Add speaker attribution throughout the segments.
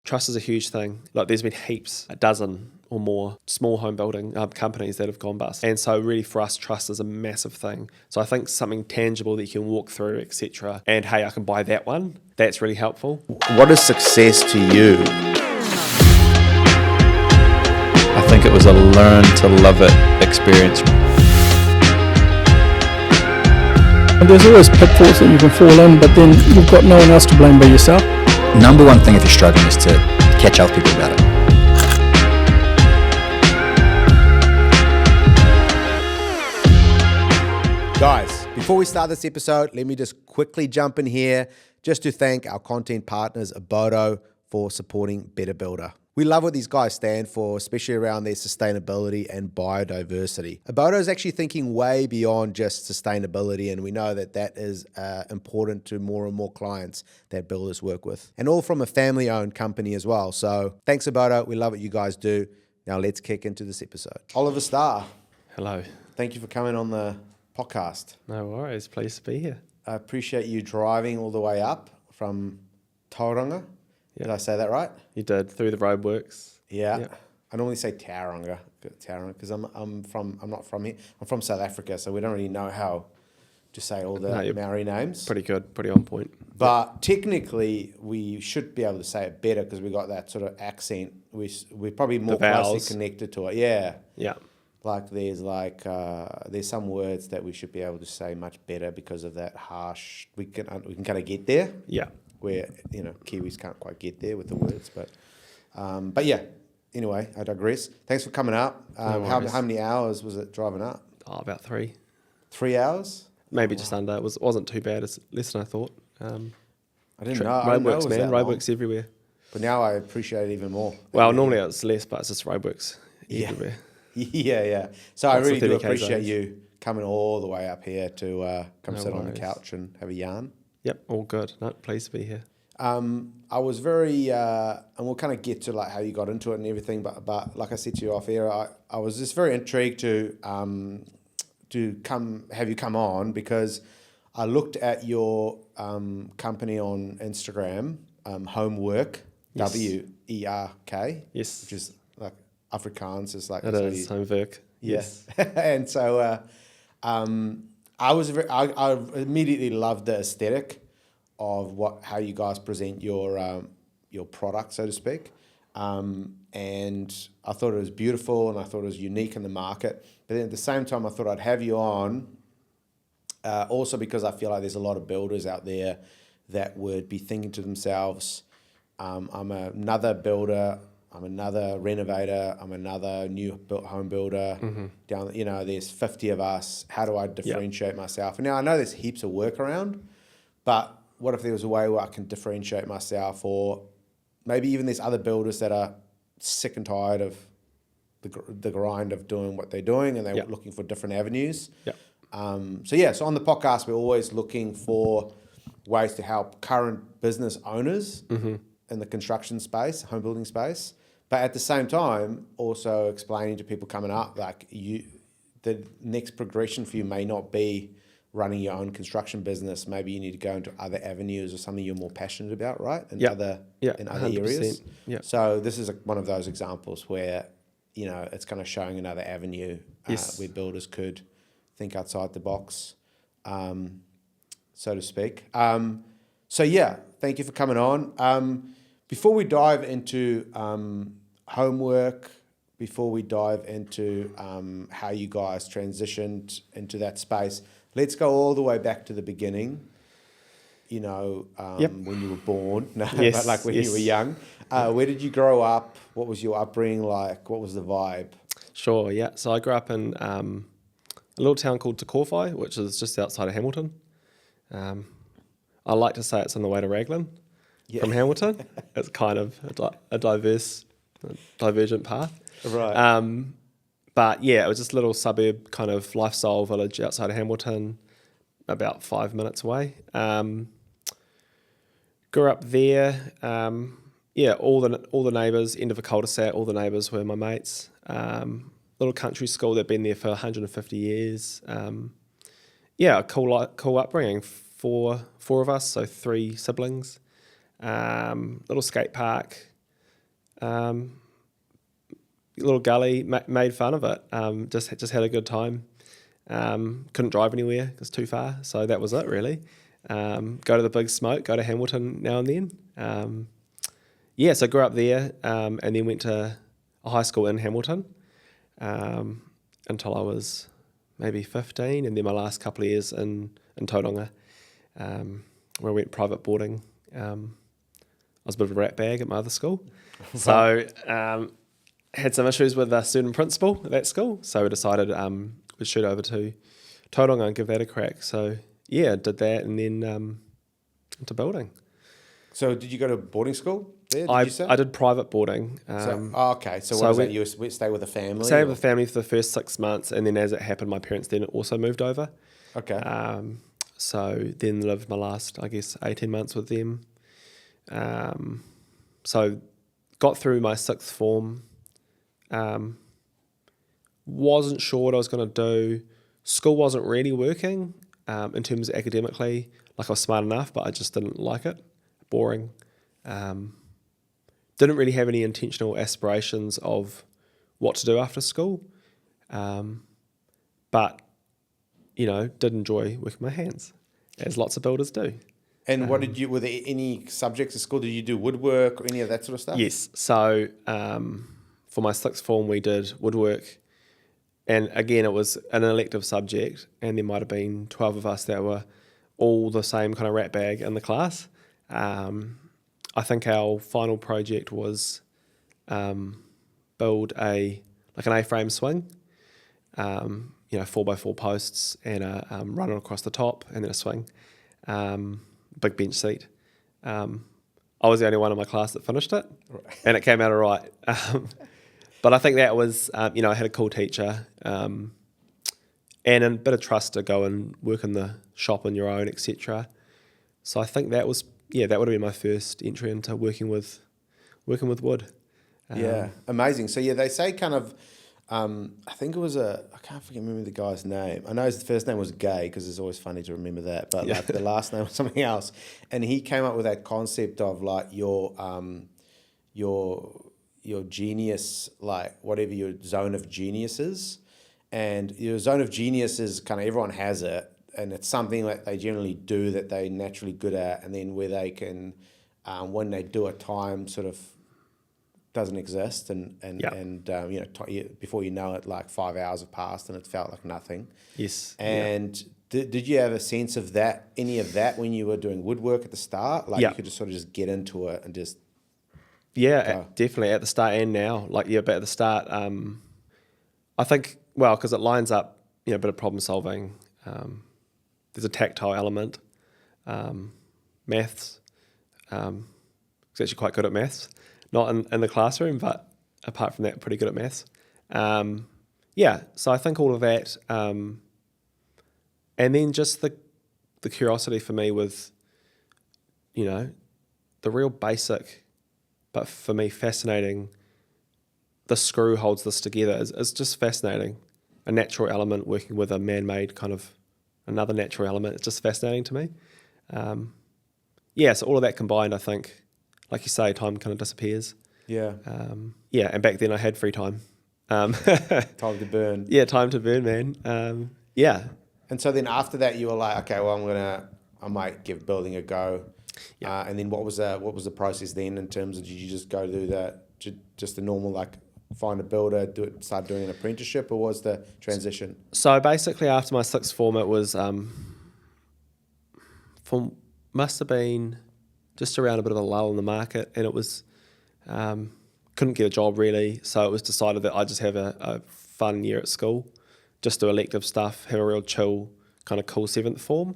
Speaker 1: Trust is a huge thing. Like there's been heaps, a dozen or more small home building companies that have gone bust. And so really for us, trust is a massive thing. So I think something tangible that you can walk through, etc. And hey, I can buy that one. That's really helpful.
Speaker 2: What is success to you?
Speaker 3: I think it was a learn to love it experience.
Speaker 4: And there's always pitfalls that you can fall in, but then you've got no one else to blame but yourself.
Speaker 3: Number one thing if you're struggling is to catch up with people about it.
Speaker 2: Guys, before we start this episode, let me just quickly jump in here just to thank our content partners, Abodo, for supporting Better Builder. We love what these guys stand for, especially around their sustainability and biodiversity. Abodo is actually thinking way beyond just sustainability, and we know that that is important to more and more clients that builders work with. And all from a family-owned company as well. So thanks, Abodo. We love what you guys do. Now let's kick into this episode. Oliver Starr.
Speaker 1: Hello.
Speaker 2: Thank you for coming on the podcast.
Speaker 1: No worries. Pleased to be here.
Speaker 2: I appreciate you driving all the way up from Tauranga.
Speaker 1: Yeah.
Speaker 2: Did I say that right?
Speaker 1: You did, through the roadworks.
Speaker 2: Yeah. I normally say Tauranga because I'm not from here. I'm from South Africa, so we don't really know how to say all the Maori names.
Speaker 1: Pretty good, pretty on point.
Speaker 2: But technically, we should be able to say it better because we got that sort of accent. We're probably more closely connected to it. Yeah.
Speaker 1: Yeah.
Speaker 2: Like there's some words that we should be able to say much better because of that harsh. We can kind of get there.
Speaker 1: Yeah.
Speaker 2: Where Kiwis can't quite get there with the words, but yeah. Anyway, I digress. Thanks for coming up. How many hours was it driving up?
Speaker 1: Oh, about 3.
Speaker 2: 3 hours?
Speaker 1: Maybe just under. It wasn't too bad. It's less than I thought.
Speaker 2: I didn't know.
Speaker 1: Roadworks, man. Roadworks everywhere.
Speaker 2: But now I appreciate it even more.
Speaker 1: Well, normally it's less, but it's just roadworks everywhere.
Speaker 2: Yeah. So I really do appreciate you coming all the way up here to come sit on the couch and have a yarn.
Speaker 1: Yep, all good. No, pleased to be here.
Speaker 2: I was very, and we'll kind of get to like how you got into it and everything, but like I said to you off air, I was just very intrigued to have you come on because I looked at your company on Instagram, Homewerk,
Speaker 1: Yes.
Speaker 2: WERK,
Speaker 1: Yes.
Speaker 2: which is like Afrikaans is like
Speaker 1: it is Homewerk.
Speaker 2: Yes, and so I immediately loved the aesthetic of how you guys present your product, so to speak, and I thought it was beautiful and I thought it was unique in the market. But then at the same time, I thought I'd have you on, also because I feel like there's a lot of builders out there that would be thinking to themselves, I'm another builder. I'm another renovator. I'm another new home builder. Mm-hmm. There's 50 of us. How do I differentiate myself? And now I know there's heaps of work around, but what if there was a way where I can differentiate myself, or maybe even there's other builders that are sick and tired of the grind of doing what they're doing and they're looking for different avenues.
Speaker 1: Yeah.
Speaker 2: So on the podcast, we're always looking for ways to help current business owners in the construction space, home building space. But at the same time, also explaining to people coming up, like the next progression for you may not be running your own construction business. Maybe you need to go into other avenues or something you're more passionate about, right? In other areas.
Speaker 1: Yeah.
Speaker 2: So this is one of those examples where, it's kind of showing another avenue where builders could think outside the box, so to speak. Thank you for coming on. Before we dive into Homewerk, before we dive into how you guys transitioned into that space, let's go all the way back to the beginning. When you were born, but like when you were young. Where did you grow up? What was your upbringing like? What was the vibe?
Speaker 1: Sure, yeah. So I grew up in a little town called Te Kōwhai, which is just outside of Hamilton. I like to say it's on the way to Raglan from Hamilton. It's kind of a divergent path.
Speaker 2: Right.
Speaker 1: But yeah, it was just a little suburb kind of lifestyle village outside of Hamilton, about 5 minutes away. Grew up there. All the neighbours, end of a cul-de-sac, all the neighbours were my mates. Little country school that'd been there for 150 years. A cool upbringing. Four of us, so 3 siblings. Little skate park. little gully, made fun of it. Just had a good time. Couldn't drive anywhere, it was too far, so that was it really. Go to the big smoke, go to Hamilton now and then. So I grew up there, and then went to a high school in Hamilton until I was maybe 15, and then my last couple of years in Tauranga, where I went private boarding. I was a bit of a rat bag at my other school. So had some issues with the student principal at that school, so we decided we'd shoot over to Tauranga and give that a crack. So yeah, did that, and then into building.
Speaker 2: So did you go to boarding school there, did you say?
Speaker 1: I did private boarding.
Speaker 2: Okay. So what was that? You stay with a family?
Speaker 1: Stayed with the family for the first 6 months, and then as it happened, my parents then also moved over.
Speaker 2: Okay.
Speaker 1: So then lived my last, I guess, 18 months with them. So got through my sixth form. Wasn't sure what I was going to do. School wasn't really working in terms of academically. Like I was smart enough, but I just didn't like it. Boring. Didn't really have any intentional aspirations of what to do after school. But, did enjoy working my hands, as lots of builders do.
Speaker 2: And what did you, were there any subjects at school? Did you do woodwork or any of that sort of stuff?
Speaker 1: Yes. So for my sixth form, we did woodwork. And again, it was an elective subject, and there might have been 12 of us that were all the same kind of rat bag in the class. I think our final project was build an A-frame swing, 4x4 posts and a runner across the top, and then a swing, big bench seat. I was the only one in my class that finished it, and it came out all right. But I think that was, I had a cool teacher, and a bit of trust to go and work in the shop on your own, etc. So I think that was, that would have been my first entry into working with wood.
Speaker 2: Yeah, amazing. So they say kind of, I think it was I can't remember the guy's name. I know his first name was Gay, because it's always funny to remember that, but like the last name was something else. And he came up with that concept of like your genius, like whatever your zone of genius is. And your zone of genius is kind of, everyone has it, and it's something that they generally do that they're naturally good at, and then where they can, when they do it, time sort of doesn't exist, before you know it, like 5 hours have passed and it felt like nothing.
Speaker 1: Yes.
Speaker 2: And did you have a sense of that, any of that, when you were doing woodwork at the start? Like you could just sort of just get into it and just...
Speaker 1: Yeah, definitely at the start and now. But at the start, I think, because it lines up, a bit of problem solving. There's a tactile element. Maths. It's actually quite good at maths. Not in the classroom, but apart from that, pretty good at maths. So I think all of that. And then just the curiosity for me with, the real basic, but for me fascinating, the screw holds this together is just fascinating. A natural element working with a man-made kind of another natural element. It's just fascinating to me. So all of that combined, I think, like you say, time kind of disappears.
Speaker 2: Yeah.
Speaker 1: And back then I had free time.
Speaker 2: Time to burn.
Speaker 1: Yeah, time to burn, man.
Speaker 2: And so then after that, you were like, okay, well, I might give building a go. Yeah. And then what was the process then in terms of, did you just go do that, just the normal, like find a builder, start doing an apprenticeship, or was the transition? So
Speaker 1: basically after my sixth form, it was, must have been just around a bit of a lull in the market, and it was, couldn't get a job really. So it was decided that I just have a fun year at school, just do elective stuff, have a real chill, kind of cool seventh form.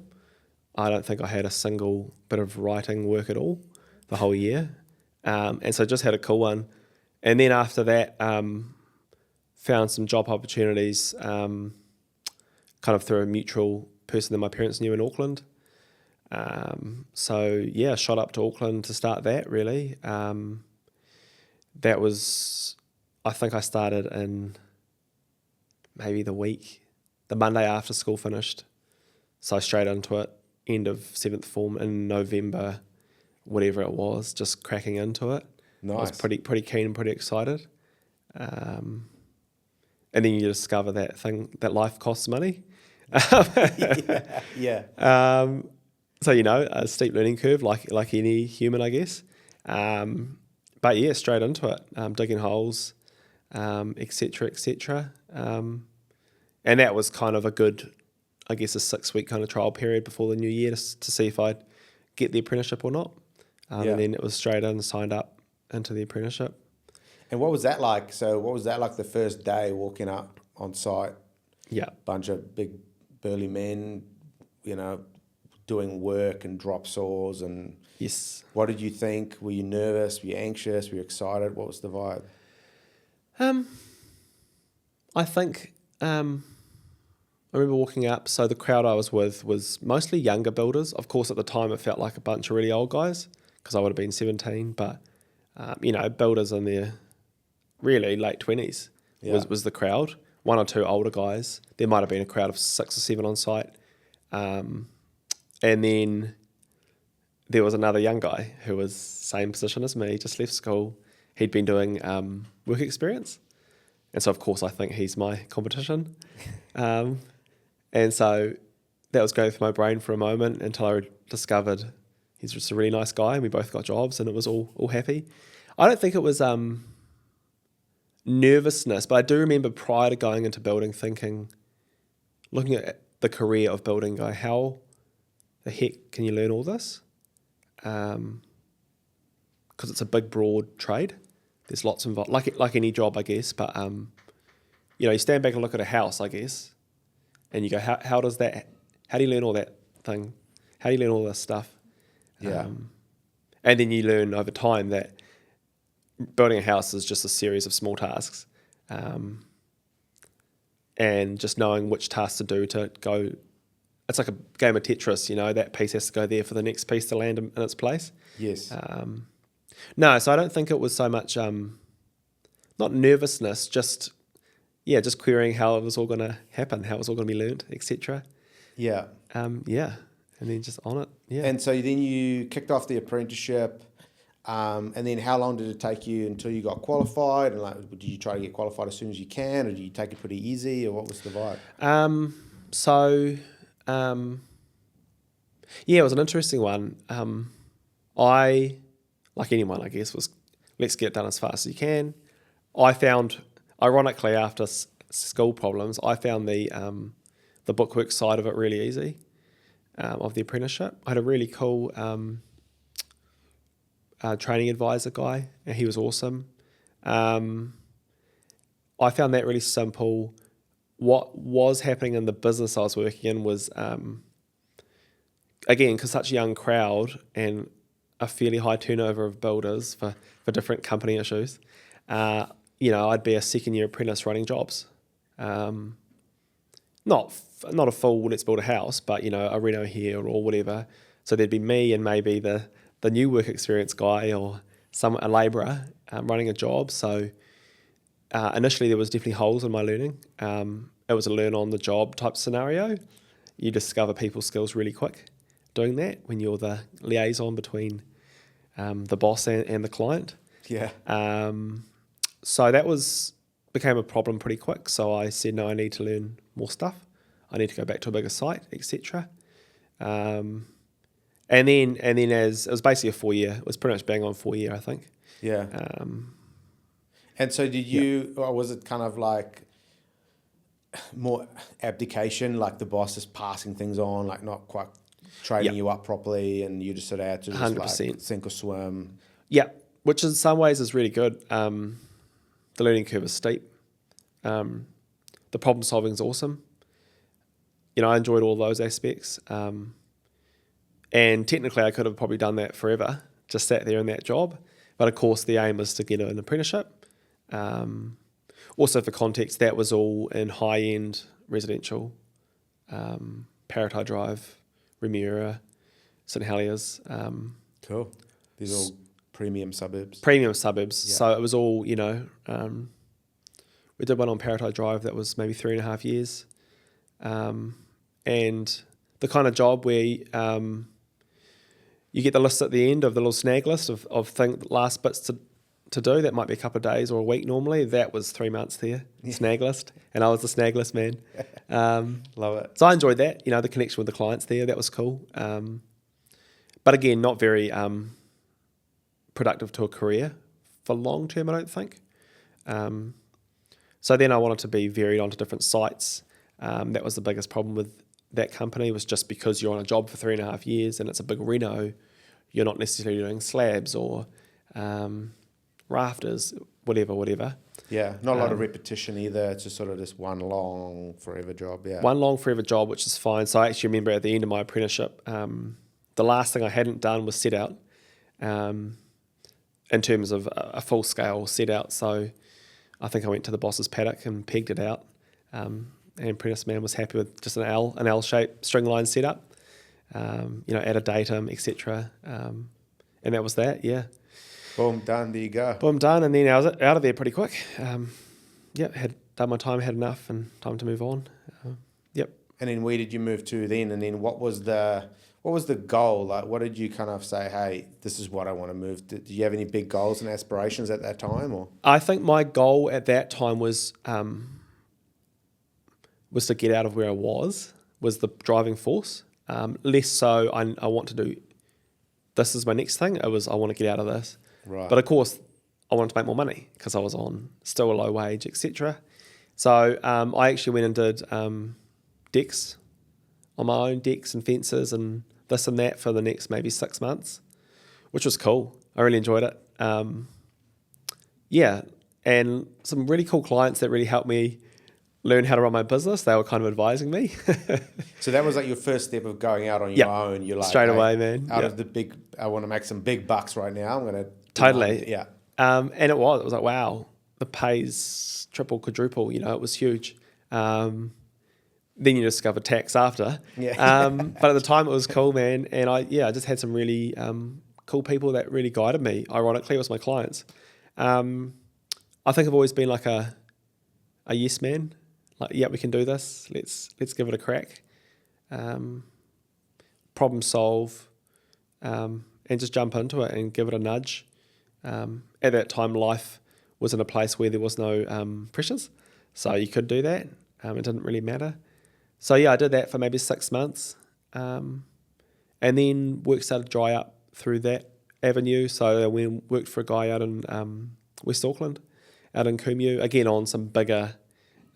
Speaker 1: I don't think I had a single bit of writing work at all the whole year. And so just had a cool one. And then after that, found some job opportunities kind of through a mutual person that my parents knew in Auckland. Shot up to Auckland to start that really. That was, I think I started in maybe the Monday after school finished. So straight into it. End of seventh form in November, whatever it was, just cracking into it.
Speaker 2: Nice.
Speaker 1: I was pretty keen and pretty excited. And then you discover that life costs money.
Speaker 2: Yeah.
Speaker 1: So a steep learning curve, like any human, I guess. But yeah, straight into it, digging holes, et cetera, et cetera. And that was kind of a good, I guess, a 6-week kind of trial period before the new year to see if I'd get the apprenticeship or not. And then it was straight in, signed up into the apprenticeship.
Speaker 2: And what was that like? So what was that like the first day walking up on site?
Speaker 1: Yeah.
Speaker 2: Bunch of big burly men, doing work and drop saws and...
Speaker 1: Yes.
Speaker 2: What did you think? Were you nervous? Were you anxious? Were you excited? What was the vibe?
Speaker 1: I think I remember walking up. So the crowd I was with was mostly younger builders. Of course, at the time, it felt like a bunch of really old guys because I would have been 17. But builders in their really late 20s was the crowd. 1 or 2 older guys. There might have been a crowd of 6 or 7 on site, and then there was another young guy who was same position as me, just left school. He'd been doing work experience. And so, of course, I think he's my competition. And so that was going through my brain for a moment until I discovered he's just a really nice guy and we both got jobs and it was all happy. I don't think it was nervousness, but I do remember prior to going into building looking at the career of building, go, how the heck can you learn all this? Because it's a big, broad trade. There's lots involved, like any job, I guess. But you stand back and look at a house, I guess, and you go, how do you learn all that thing? How do you learn all this stuff?
Speaker 2: Yeah.
Speaker 1: And then you learn over time that building a house is just a series of small tasks, and just knowing which tasks to do to go. It's like a game of Tetris, that piece has to go there for the next piece to land in its place.
Speaker 2: Yes.
Speaker 1: No, so I don't think it was so much, not nervousness, just querying how it was all going to happen, how it was all going to be learned, etc.
Speaker 2: Yeah.
Speaker 1: And then just on it. Yeah.
Speaker 2: And so then you kicked off the apprenticeship, and then how long did it take you until you got qualified? And did you try to get qualified as soon as you can, or did you take it pretty easy, or what was the vibe?
Speaker 1: It was an interesting one. I, like anyone, I guess, was let's get it done as fast as you can. I found, ironically, after school problems, I found the bookwork side of it really easy, of the apprenticeship. I had a really cool training advisor guy, and he was awesome. I found that really simple. What was happening in the business I was working in was, again, because such a young crowd and a fairly high turnover of builders for different company issues, I'd be a second-year apprentice running jobs. Not a full let's build a house, but a reno here or whatever. So there'd be me and maybe the new work experience guy or a labourer running a job. So initially there was definitely holes in my learning. It was a learn on the job type scenario. You discover people's skills really quick doing that when you're the liaison between the boss and the client.
Speaker 2: Yeah.
Speaker 1: So that became a problem pretty quick. So I said, no, I need to learn more stuff. I need to go back to a bigger site, etc. And then as it was basically a 4-year, it was pretty much bang on 4-year, I think.
Speaker 2: Yeah. And so did you, or was it kind of like more abdication, like the boss is passing things on, like not quite training you up properly, and you just sort of had to just
Speaker 1: 100%.
Speaker 2: like sink or swim?
Speaker 1: Yeah, which in some ways is really good. The learning curve is steep. The problem solving is awesome. I enjoyed all those aspects. And technically I could have probably done that forever, just sat there in that job. But of course the aim was to get an apprenticeship. Also for context, that was all in high-end residential, Paratai Drive, Remuera, St Heliers.
Speaker 2: Cool. These are all premium suburbs.
Speaker 1: Premium suburbs.
Speaker 2: Yeah.
Speaker 1: So it was all, we did one on Paratai Drive that was maybe 3.5 years. And the kind of job where you get the list at the end of the little snag list of last bits to do. That might be a couple of days or a week normally. That was 3 months there, snag list, and I was the snag list man.
Speaker 2: Love it.
Speaker 1: So I enjoyed that, the connection with the clients there. That was cool. But again, not very productive to a career for long term, I don't think. So then I wanted to be varied onto different sites. That was the biggest problem with that company, was just because you're on a job for 3.5 years and it's a big reno, you're not necessarily doing slabs or rafters, whatever.
Speaker 2: Yeah, not a lot of repetition either. It's just sort of this one long forever job. Yeah,
Speaker 1: one long forever job, which is fine. So I actually remember at the end of my apprenticeship, the last thing I hadn't done was set out, in terms of a full scale set out. So I think I went to the boss's paddock and pegged it out. And apprentice man was happy with just an L-shaped string line setup, add a datum, etc. And that was that, yeah.
Speaker 2: Boom, done, there you go.
Speaker 1: Boom, done, and then I was out of there pretty quick. Had done my time, had enough, and time to move on. Yep.
Speaker 2: And then where did you move to then? And then what was the goal? Like, what did you kind of say, hey, this is what I want to move? Did you have any big goals and aspirations at that time? Or
Speaker 1: I think my goal at that time was to get out of where I was the driving force. Less so, I want to do, this is my next thing. I want to get out of this.
Speaker 2: Right.
Speaker 1: But of course, I wanted to make more money because I was on still a low wage, etc. So I actually went and did decks on my own, decks and fences and this and that for the next maybe 6 months, which was cool. I really enjoyed it. And some really cool clients that really helped me learn how to run my business. They were kind of advising me.
Speaker 2: So that was like your first step of going out on your own. You're like,
Speaker 1: straight away, man.
Speaker 2: Out of the big, I want to make some big bucks right now. I'm going to
Speaker 1: totally.
Speaker 2: Yeah.
Speaker 1: And it was like, wow, the pay's triple, quadruple. It was huge. Then you discover tax after.
Speaker 2: Yeah.
Speaker 1: But at the time it was cool, man. And I just had some really cool people that really guided me. Ironically, it was my clients. I think I've always been like a yes man. Like, yeah, we can do this. Let's give it a crack. Problem solve, and just jump into it and give it a nudge. At that time, life was in a place where there was no pressures, so you could do that. It didn't really matter. So I did that for maybe 6 months, and then work started to dry up through that avenue. So I went and worked for a guy out in West Auckland, out in Kumeu, again on some bigger,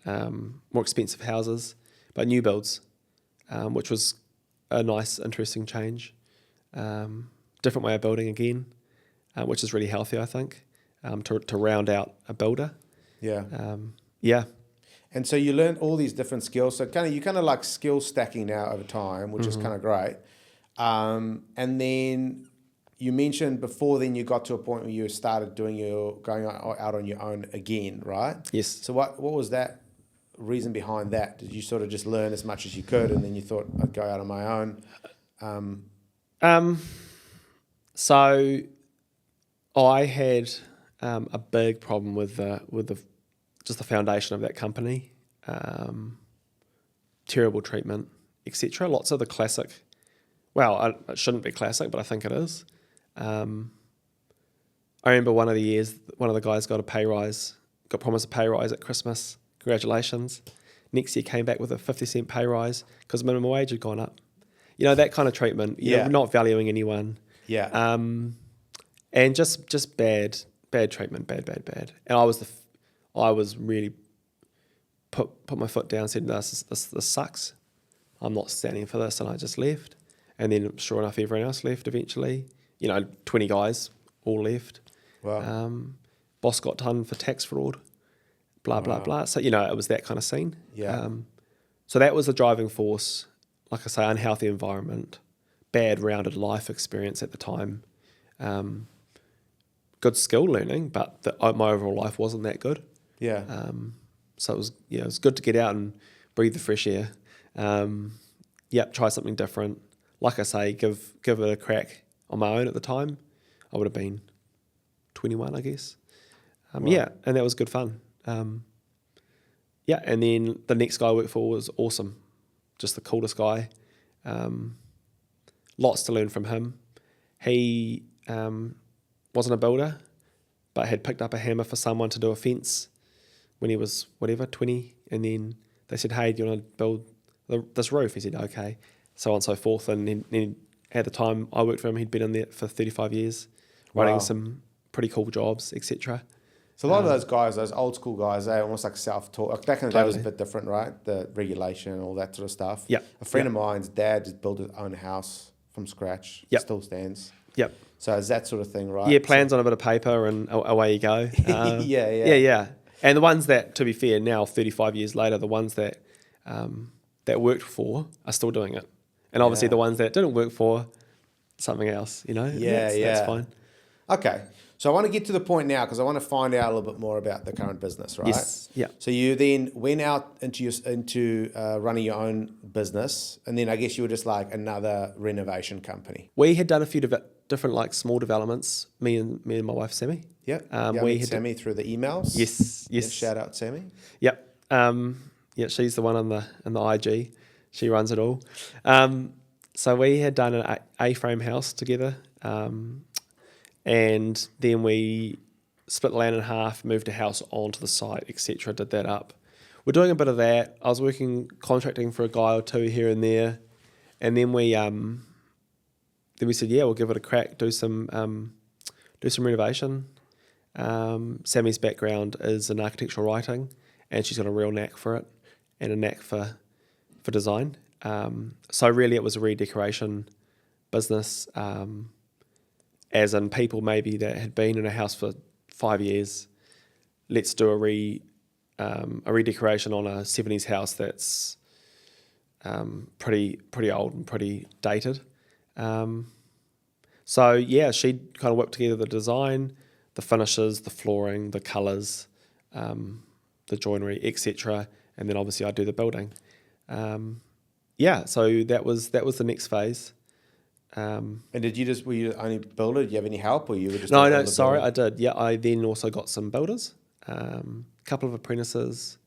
Speaker 1: more expensive houses, but new builds, which was a nice, interesting change. Different way of building again, which is really healthy, I think, to round out a builder.
Speaker 2: Yeah. And so you learned all these different skills. So you kind of like skill stacking now over time, which is kind of great. And then you mentioned before then you got to a point where you started going out on your own again, right?
Speaker 1: Yes.
Speaker 2: So what was that reason behind that? Did you sort of just learn as much as you could and then you thought, I'd go out on my own?
Speaker 1: So I had a big problem with just the foundation of that company, terrible treatment, etc. Lots of the classic. Well, it shouldn't be classic, but I think it is. I remember one of the years, one of the guys got promised a pay rise at Christmas. Congratulations. Next year came back with a 50-cent pay rise because minimum wage had gone up. That kind of treatment. Not valuing anyone.
Speaker 2: Yeah.
Speaker 1: And just bad treatment, bad. And I was really put my foot down, said, this sucks. I'm not standing for this, and I just left. And then sure enough, everyone else left eventually. 20 guys all left.
Speaker 2: Wow.
Speaker 1: Boss got done for tax fraud, blah, blah, blah. So, it was that kind of scene.
Speaker 2: Yeah.
Speaker 1: So that was the driving force. Like I say, unhealthy environment, bad rounded life experience at the time. Good skill learning, but my overall life wasn't that good.
Speaker 2: Yeah.
Speaker 1: So it was good to get out and breathe the fresh air. Try something different. Like I say, give it a crack on my own at the time. I would have been 21, I guess.
Speaker 2: Wow.
Speaker 1: And that was good fun. And then the next guy I worked for was awesome. Just the coolest guy. Lots to learn from him. He wasn't a builder, but had picked up a hammer for someone to do a fence when he was 20, and then they said, hey, do you want to build this roof? He said, okay, so on and so forth. And then at the time I worked for him, he'd been in there for 35 years, running some pretty cool jobs, etc.
Speaker 2: So a lot of those guys, those old school guys, they're almost like self-taught. Like back in the day, it was a bit different, right? The regulation and all that sort of stuff.
Speaker 1: Yeah.
Speaker 2: A friend of mine's dad just built his own house from scratch.
Speaker 1: Yep.
Speaker 2: Still stands.
Speaker 1: Yep.
Speaker 2: So it's that sort of thing, right?
Speaker 1: Yeah, plans on a bit of paper and away you go.
Speaker 2: Yeah.
Speaker 1: And the ones that, to be fair, now 35 years later, the ones that that worked for are still doing it. And obviously the ones that didn't work for, something else, you know? That's fine.
Speaker 2: Okay. So I want to get to the point now because I want to find out a little bit more about the current business, right?
Speaker 1: Yes. Yeah.
Speaker 2: So you then went out into running your own business, and then I guess you were just like another renovation company.
Speaker 1: We had done a few different like small developments, me and my wife Sammy.
Speaker 2: Yeah.
Speaker 1: We had
Speaker 2: Sammy through the emails.
Speaker 1: Yes.
Speaker 2: Yeah, shout out Sammy.
Speaker 1: Yep. She's the one on the IG. She runs it all. So we had done an A-frame house together. And then we split the land in half, moved a house onto the site, etc. Did that up. We're doing a bit of that. I was contracting for a guy or two here and there, and then we said, yeah, we'll give it a crack. Do some renovation. Sammy's background is in architectural writing, and she's got a real knack for it, and a knack for design. So really, it was a redecoration business. As in people maybe that had been in a house for 5 years, let's do a redecoration on a 70s house that's pretty old and pretty dated. So yeah, she kind of whipped together the design, the finishes, the flooring, the colours, the joinery, etc. And then obviously I do the building. So that was the next phase.
Speaker 2: And were you the only builder? Did you have any help, or you were just
Speaker 1: No, sorry, I did. Yeah, I then also got some builders, couple of apprentices,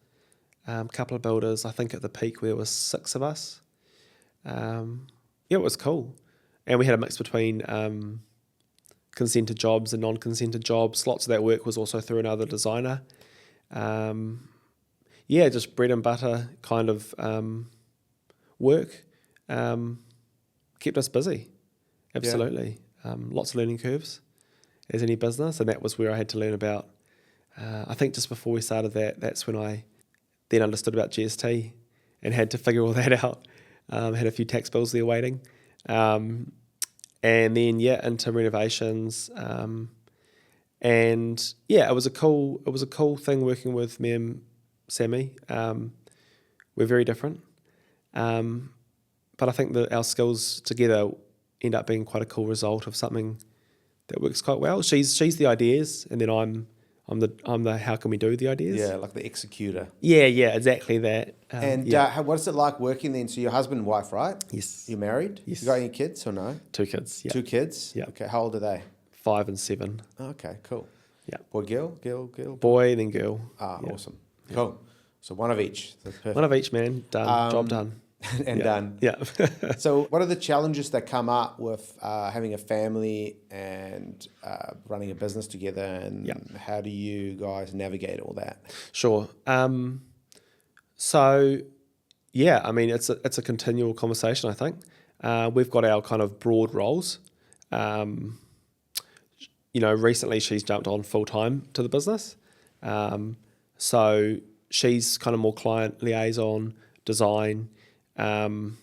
Speaker 1: couple of builders. I think at the peak there was 6 of us. It was cool, and we had a mix between consented jobs and non-consented jobs. Lots of that work was also through another designer. Just bread and butter kind of work. Kept us busy. Absolutely. Lots of learning curves as any business, and that was where I had to learn about, I think just before we started that's when I then understood about GST and had to figure all that out. Had a few tax bills there waiting. And then, into renovations. It was a cool thing working with me and Sammy. We're very different. But I think that our skills together end up being quite a cool result of something that works quite well. She's the ideas, and then I'm the how can we do the ideas?
Speaker 2: Yeah, like the executor.
Speaker 1: Yeah, exactly that.
Speaker 2: What is it like working then? So you're husband and wife, right?
Speaker 1: Yes.
Speaker 2: You're married?
Speaker 1: Yes.
Speaker 2: You got any kids or no?
Speaker 1: 2 kids. Yeah.
Speaker 2: 2 kids?
Speaker 1: Yeah.
Speaker 2: Okay, how old are they?
Speaker 1: 5 and 7.
Speaker 2: Okay, cool.
Speaker 1: Yeah.
Speaker 2: Boy, girl?
Speaker 1: Boy, then girl.
Speaker 2: Awesome. Yeah. Cool. So one of each. That's perfect.
Speaker 1: One of each, man. Done. Job done.
Speaker 2: Done.
Speaker 1: Yeah.
Speaker 2: So what are the challenges that come up with having a family and running a business together, and how do you guys navigate all that?
Speaker 1: Sure. It's a continual conversation, I think. We've got our kind of broad roles. Recently she's jumped on full-time to the business. So she's kind of more client liaison, design, obviously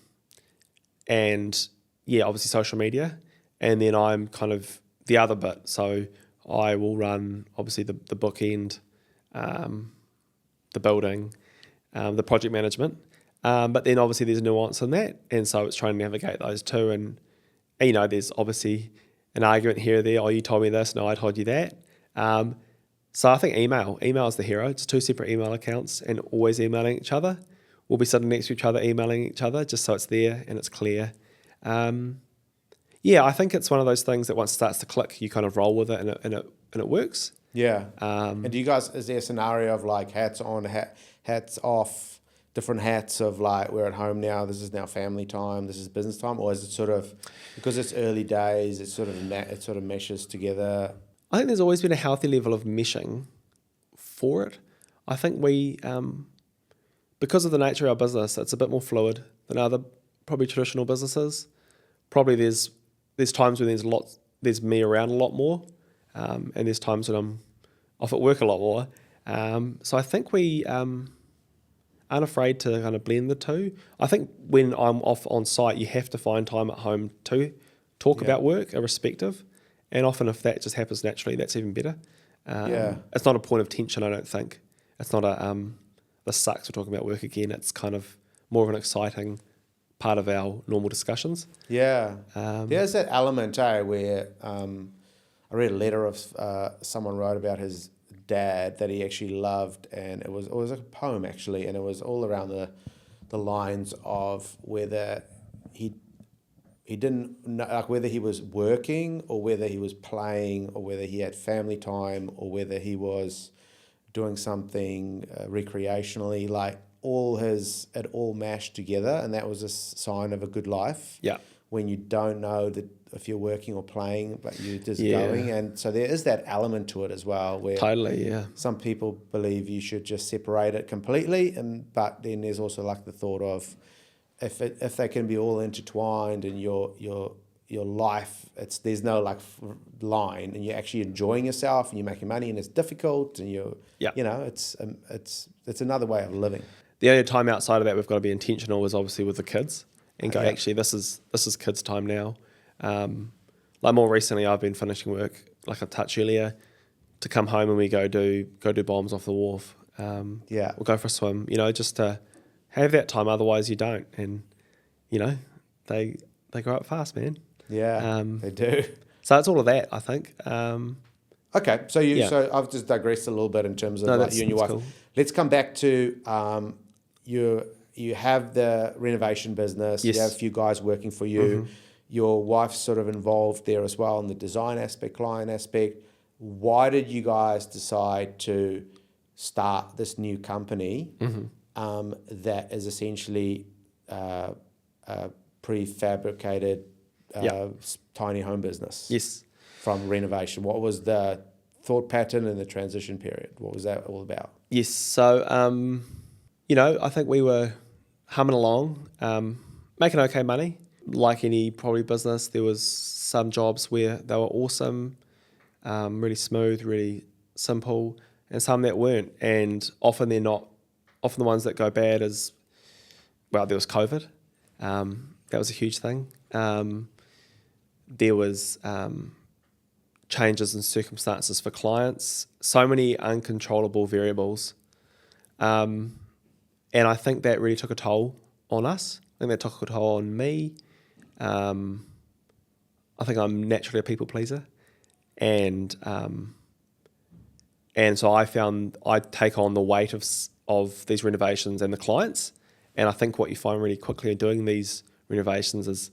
Speaker 1: social media, and then I'm kind of the other bit. So I will run obviously the bookend, the building, the project management, but then obviously there's nuance in that, and so it's trying to navigate those two. And there's obviously an argument here or there. Oh, you told me this, no, I told you that. So I think email is the hero. It's 2 separate email accounts and always emailing each other. We'll be sitting next to each other, emailing each other, just so it's there and it's clear. I think it's one of those things that once it starts to click, you kind of roll with it and it works.
Speaker 2: Yeah. And do you guys, is there a scenario of like hats on, hats off, different hats of like, we're at home now, this is now family time, this is business time? Or is it sort of, because it's early days, it sort of meshes together?
Speaker 1: I think there's always been a healthy level of meshing for it. I think we, because of the nature of our business, it's a bit more fluid than other probably traditional businesses. Probably there's times when there's me around a lot more, and there's times when I'm off at work a lot more. So I think we aren't afraid to kind of blend the two. I think when I'm off on site, you have to find time at home to talk about work, irrespective. And often if that just happens naturally, that's even better. It's not a point of tension, I don't think. It's not this sucks, we're talking about work again. It's kind of more of an exciting part of our normal discussions.
Speaker 2: Yeah. There's that element, where I read a letter of someone wrote about his dad that he actually loved, and it was a poem actually, and it was all around the lines of whether he didn't know, like whether he was working or whether he was playing or whether he had family time or whether he was doing something recreationally, like it all mashed together, and that was a sign of a good life.
Speaker 1: Yeah.
Speaker 2: When you don't know that if you're working or playing, but you're just going, and so there is that element to it as well. Where some people believe you should just separate it completely, but then there's also like the thought of if they can be all intertwined in your life, there's no like line, and you're actually enjoying yourself and you're making money, and it's difficult, and it's another way of living.
Speaker 1: The only time outside of that we've got to be intentional is obviously with the kids, and go, actually this is kids' time now. Like more recently, I've been finishing work like I touched earlier, to come home and we go do bombs off the wharf. We'll go for a swim, just to have that time. Otherwise, you don't, and they grow up fast, man.
Speaker 2: Yeah, they do.
Speaker 1: So it's all of that, I think.
Speaker 2: Okay, so I've just digressed a little bit in terms of you and your wife. Cool. Let's come back to you have the renovation business. Yes. You have a few guys working for you. Mm-hmm. Your wife's sort of involved there as well in the design aspect, client aspect. Why did you guys decide to start this new company that is essentially a prefabricated tiny home business?
Speaker 1: Yes.
Speaker 2: From renovation. What was the thought pattern in the transition period? What was that all about?
Speaker 1: Yes. So, I think we were humming along, making okay money. Like any probably business, there was some jobs where they were awesome, really smooth, really simple, and some that weren't. And often they're not. Often the ones that go bad is, there was COVID. That was a huge thing. There was changes in circumstances for clients, so many uncontrollable variables. And I think that really took a toll on us. I think that took a toll on me. I think I'm naturally a people pleaser. And so I found I'd take on the weight of these renovations and the clients. And I think what you find really quickly in doing these renovations is,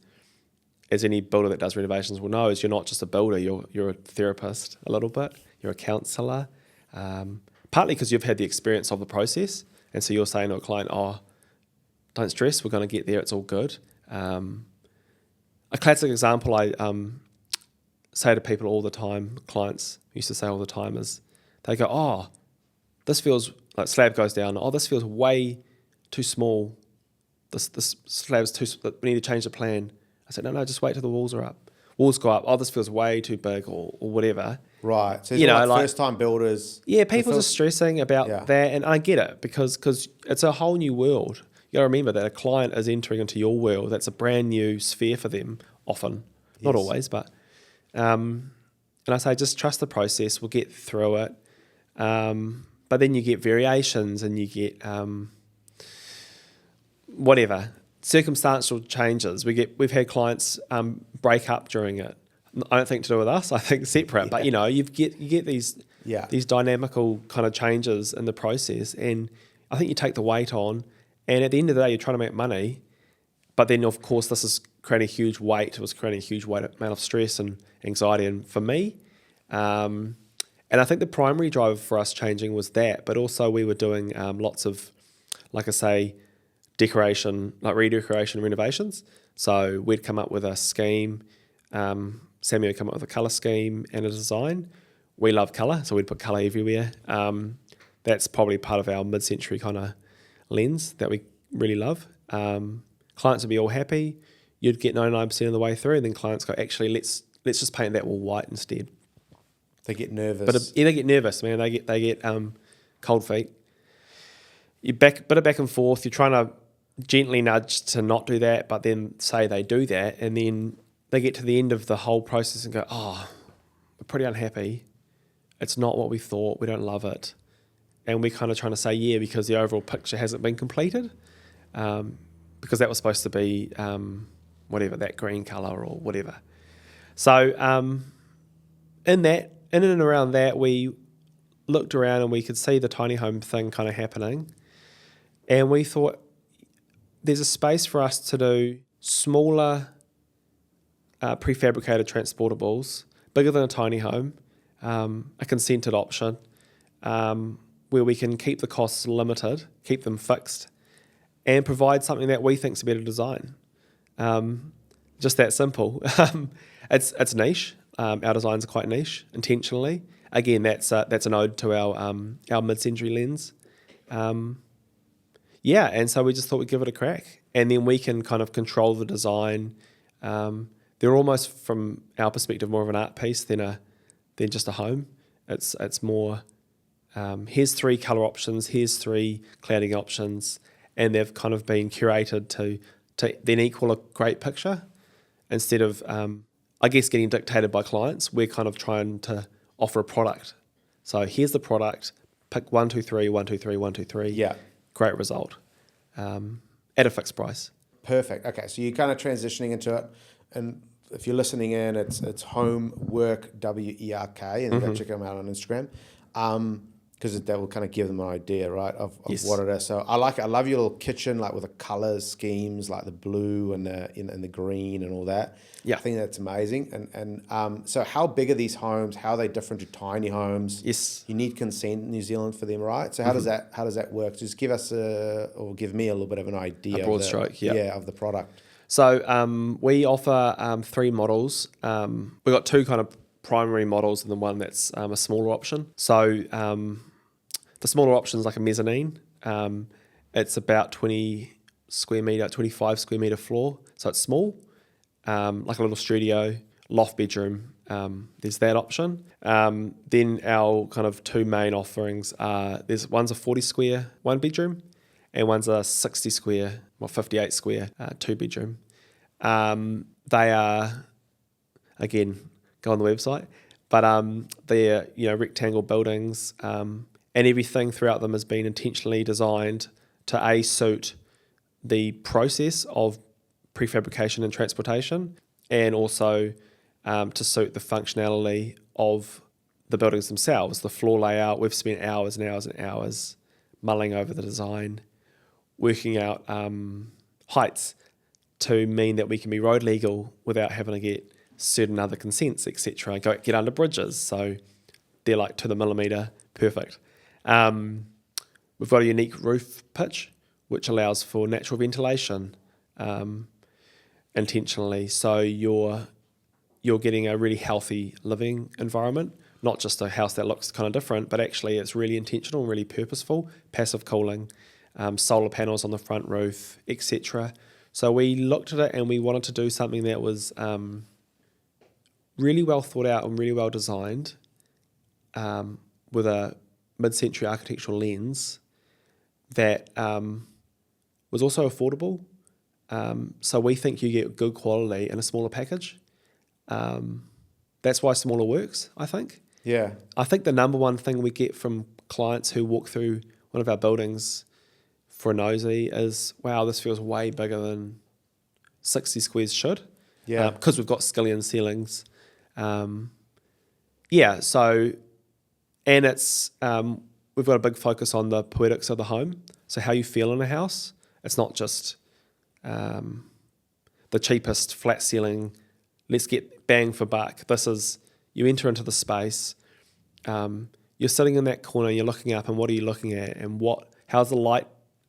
Speaker 1: as any builder that does renovations will know, is you're not just a builder, you're a therapist a little bit, you're a counsellor, partly because you've had the experience of the process, and so you're saying to a client, don't stress, we're going to get there, it's all good. A classic example I say to people all the time, clients used to say all the time, is they go, this feels, like slab goes down, this feels way too small, this slab's too, we need to change the plan. I said, no, just wait till the walls are up. Walls go up, this feels way too big or whatever.
Speaker 2: Right. So like first-time builders.
Speaker 1: Yeah, people are stressing about that, and I get it, because it's a whole new world. You got to remember that a client is entering into your world. That's a brand new sphere for them, often. Not always, but... and I say, just trust the process, we'll get through it. But then you get variations, and you get whatever. Circumstantial changes. We've had clients break up during it. I don't think to do with us. I think separate. But you get these dynamical kind of changes in the process, and I think you take the weight on. And at the end of the day, you're trying to make money, but then of course this is creating a huge weight. It was creating a huge amount of stress and anxiety, and for me, and I think the primary driver for us changing was that. But also we were doing lots of, like I say, decoration, like redecoration renovations. So we'd come up with a scheme, Sammy would come up with a colour scheme and a design. we love colour, so we'd put colour everywhere. That's probably part of our mid-century kind of lens that we really love. Clients would be all happy. You'd get 99% of the way through, and then clients go, actually, let's just paint that wall white instead.
Speaker 2: They get nervous.
Speaker 1: But they get nervous, man. They get cold feet. You bit of back and forth. You're trying to gently nudge to not do that, but then say they do that, and then they get to the end of the whole process and go, oh, we're pretty unhappy. It's not what we thought. We don't love it. And we're kind of trying to say, yeah, because the overall picture hasn't been completed, because that was supposed to be whatever, that green colour or whatever. So in and around that, we looked around and we could see the tiny home thing kind of happening. And we thought there's a space for us to do smaller prefabricated transportables, bigger than a tiny home, a consented option, where we can keep the costs limited, keep them fixed, and provide something that we think is a better design. Just that simple. It's niche. Our designs are quite niche, intentionally. Again, that's an ode to our mid-century lens. And so we just thought we'd give it a crack, and then we can kind of control the design. They're almost, from our perspective, more of an art piece than just a home. It's more, here's 3 colour options, here's 3 cladding options, and they've kind of been curated to then equal a great picture instead of, I guess, getting dictated by clients. We're kind of trying to offer a product. So here's the product, pick 1, 2, 3, 1, 2, 3, 1, 2, 3.
Speaker 2: Yeah.
Speaker 1: Great result at a fixed price.
Speaker 2: Perfect. Okay, so you're kind of transitioning into it, and if you're listening in, it's Homewerk, WERK, and go check them out on Instagram, because that will kind of give them an idea, right, of
Speaker 1: Yes.
Speaker 2: what it is. So I like it. I love your little kitchen, like with the colour schemes, like the blue and the green and all that.
Speaker 1: Yeah.
Speaker 2: I think that's amazing. And so how big are these homes? How are they different to tiny homes?
Speaker 1: Yes.
Speaker 2: You need consent in New Zealand for them, right? So how does that work? Just give us or give me a little bit of an idea.
Speaker 1: A broad stroke, yeah.
Speaker 2: of the product.
Speaker 1: So we offer 3 models. We've got 2 kind of primary models and then one that's a smaller option. So the smaller option is like a mezzanine. It's about 25 square metre floor. So it's small, like a little studio, loft bedroom. There's that option. Then our kind of 2 main offerings are, one's a 40 square 1 bedroom, and one's a 60 square, 58 square 2 bedroom. They are, again, go on the website, but they're rectangle buildings, and everything throughout them has been intentionally designed to suit the process of prefabrication and transportation, and also to suit the functionality of the buildings themselves. The floor layout, we've spent hours and hours and hours mulling over the design, working out heights to mean that we can be road legal without having to get certain other consents, etc. Get under bridges, so they're like to the millimetre perfect. We've got a unique roof pitch which allows for natural ventilation intentionally, so you're getting a really healthy living environment, not just a house that looks kind of different, but actually it's really intentional and really purposeful. Passive cooling, solar panels on the front roof, etc. So we looked at it and we wanted to do something that was really well thought out and really well designed, with a mid-century architectural lens that was also affordable. So we think you get good quality in a smaller package. That's why smaller works, I think.
Speaker 2: Yeah.
Speaker 1: I think the number one thing we get from clients who walk through one of our buildings for a nosy is, wow, this feels way bigger than 60 squares should.
Speaker 2: Yeah.
Speaker 1: Because we've got skillion ceilings. So, and it's, we've got a big focus on the poetics of the home. So how you feel in a house. It's not just the cheapest flat ceiling, let's get bang for buck. This is, you enter into the space, you're sitting in that corner, you're looking up, and what are you looking at, and how's the light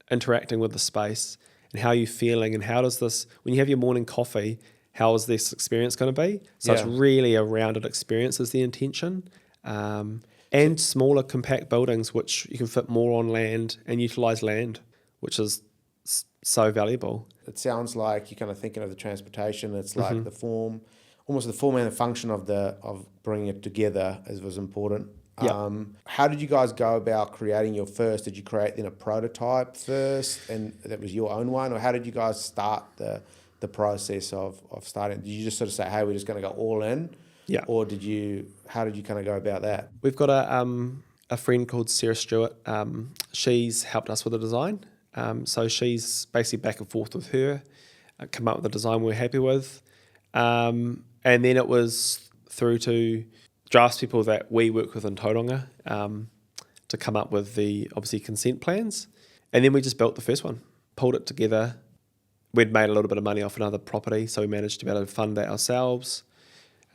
Speaker 1: interacting with the space, and how are you feeling, and how does this, when you have your morning coffee, how is this experience going to be? So It's really a rounded experience is the intention. and smaller compact buildings which you can fit more on land and utilise land, which is so valuable.
Speaker 2: It sounds like you're kind of thinking of the transportation. It's like the form, almost the form and the function of bringing it together was important.
Speaker 1: Yeah.
Speaker 2: How did you guys go about creating your first? Did you create then a prototype first, and that was your own one, or how did you guys start the process of starting? Did you just sort of say, "Hey, we're just going to go all in"?
Speaker 1: Yeah.
Speaker 2: Or how did you kind of go about that?
Speaker 1: We've got a friend called Sarah Stewart. She's helped us with the design. So she's basically back and forth with her, come up with a design we're happy with. And then it was through to draftspeople that we work with in Tauranga to come up with the, obviously, consent plans. And then we just built the first one, pulled it together. We'd made a little bit of money off another property, so we managed to be able to fund that ourselves.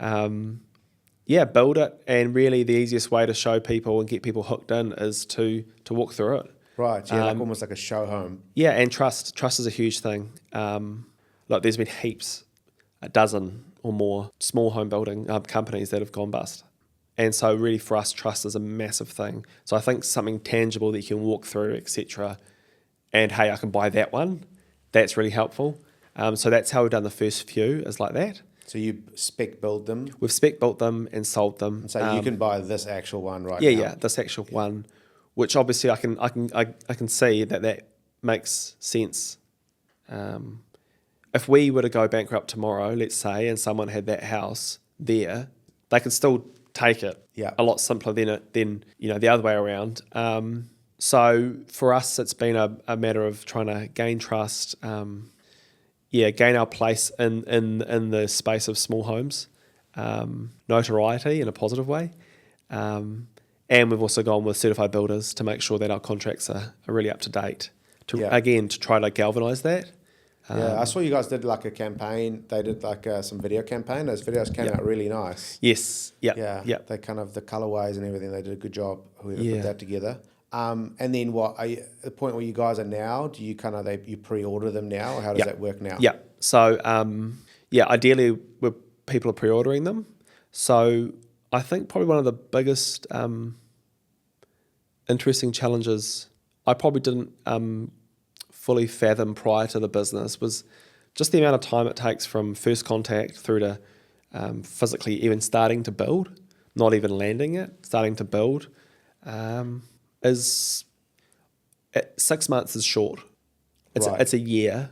Speaker 1: Build it. And really the easiest way to show people and get people hooked in is to walk through it.
Speaker 2: Right, so like almost like a show home.
Speaker 1: Yeah, and trust. Trust is a huge thing. Like there's been heaps, a dozen or more small home building companies that have gone bust. And so really for us, trust is a massive thing. So I think something tangible that you can walk through, etc. And hey, I can buy that one. That's really helpful. So that's how we've done the first few, is like that.
Speaker 2: So you spec build them?
Speaker 1: We've spec built them and sold them.
Speaker 2: And so you can buy this actual one right now?
Speaker 1: Yeah, this actual one, which obviously I can see that makes sense. If we were to go bankrupt tomorrow, let's say, and someone had that house there, they could still take it.
Speaker 2: Yeah.
Speaker 1: A lot simpler than the other way around. So for us, it's been a matter of trying to gain trust. Gain our place in the space of small homes, notoriety in a positive way. And we've also gone with certified builders to make sure that our contracts are really up to date, to try to galvanise that.
Speaker 2: I saw you guys did like a campaign. They did like some video campaign. Those videos came out really nice.
Speaker 1: Yes.
Speaker 2: They kind of, the colourways and everything, they did a good job whoever put that together. And then what, are you at the point where you guys are now? Do you you pre-order them now, or how does that work now?
Speaker 1: Yeah. So, ideally people are pre-ordering them. So I think probably one of the biggest interesting challenges I probably didn't fully fathom prior to the business was just the amount of time it takes from first contact through to physically even starting to build, not even landing it, starting to build. Is 6 months is short. It's a year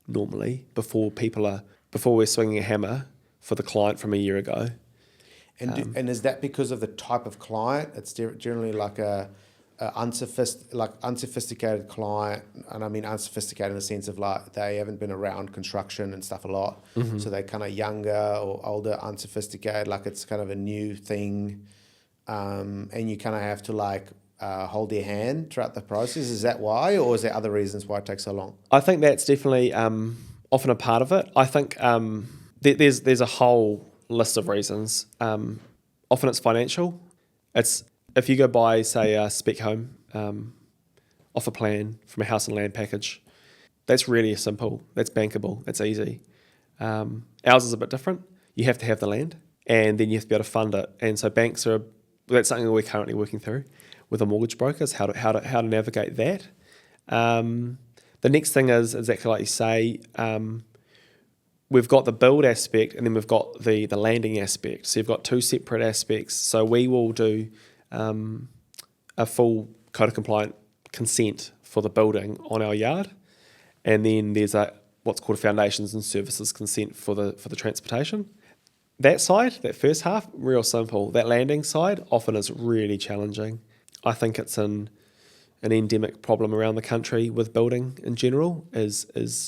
Speaker 1: normally before we're swinging a hammer for the client from a year ago.
Speaker 2: And is that because of the type of client? It's generally like a unsophisticated client, and I mean unsophisticated in the sense of like they haven't been around construction and stuff a lot, so they're kind of younger or older, unsophisticated. Like it's kind of a new thing, and you kind of have to like hold their hand throughout the process. Is that why, or is there other reasons why it takes so long?
Speaker 1: I think that's definitely often a part of it. I think there's a whole list of reasons. Often it's financial. It's if you go buy, say, a spec home off a plan from a house and land package, that's really simple. That's bankable. That's easy. Ours is a bit different. You have to have the land, and then you have to be able to fund it. And so banks that's something that we're currently working through with the mortgage brokers, how to navigate that. The next thing is exactly like you say. We've got the build aspect, and then we've got the landing aspect. So you've got two separate aspects. So we will do a full code of compliant consent for the building on our yard, and then there's what's called a foundations and services consent for the transportation. That side, that first half, real simple. That landing side often is really challenging. I think it's an endemic problem around the country with building in general is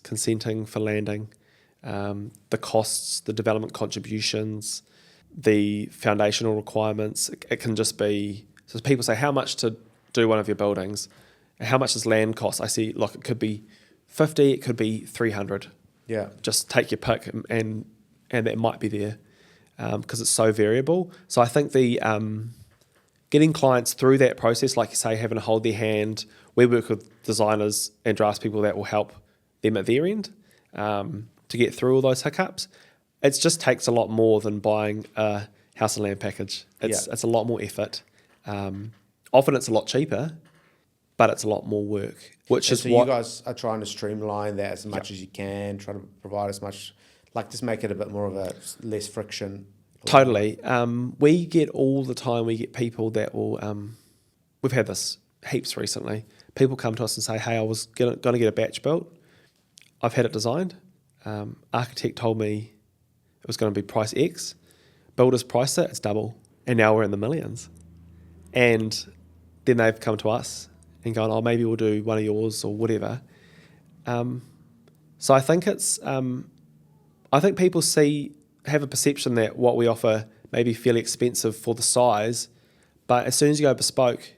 Speaker 1: consenting for landing, the costs, the development contributions, the foundational requirements. It can just be, so people say, how much to do one of your buildings? How much does land cost? I see, look, it could be 50, it could be 300.
Speaker 2: Yeah.
Speaker 1: Just take your pick, and that might be there because it's so variable. So I think the getting clients through that process, like you say, having to hold their hand. We work with designers and draftspeople that will help them at their end to get through all those hiccups. It just takes a lot more than buying a house and land package. It's a lot more effort. Often it's a lot cheaper, but it's a lot more work. Which is
Speaker 2: so
Speaker 1: what
Speaker 2: you guys are trying to streamline that as much as you can, try to provide as much, like just make it a bit more of a less friction.
Speaker 1: totally. We get all the time. We get people that will. We've had this heaps recently. People come to us and say, "Hey, I was going to get a batch built. I've had it designed. Architect told me it was going to be price X. Builders priced it, it's double, and now we're in the millions." And then they've come to us and gone, "Oh, maybe we'll do one of yours or whatever." So I think it's. I think people have a perception that what we offer may be fairly expensive for the size, but as soon as you go bespoke,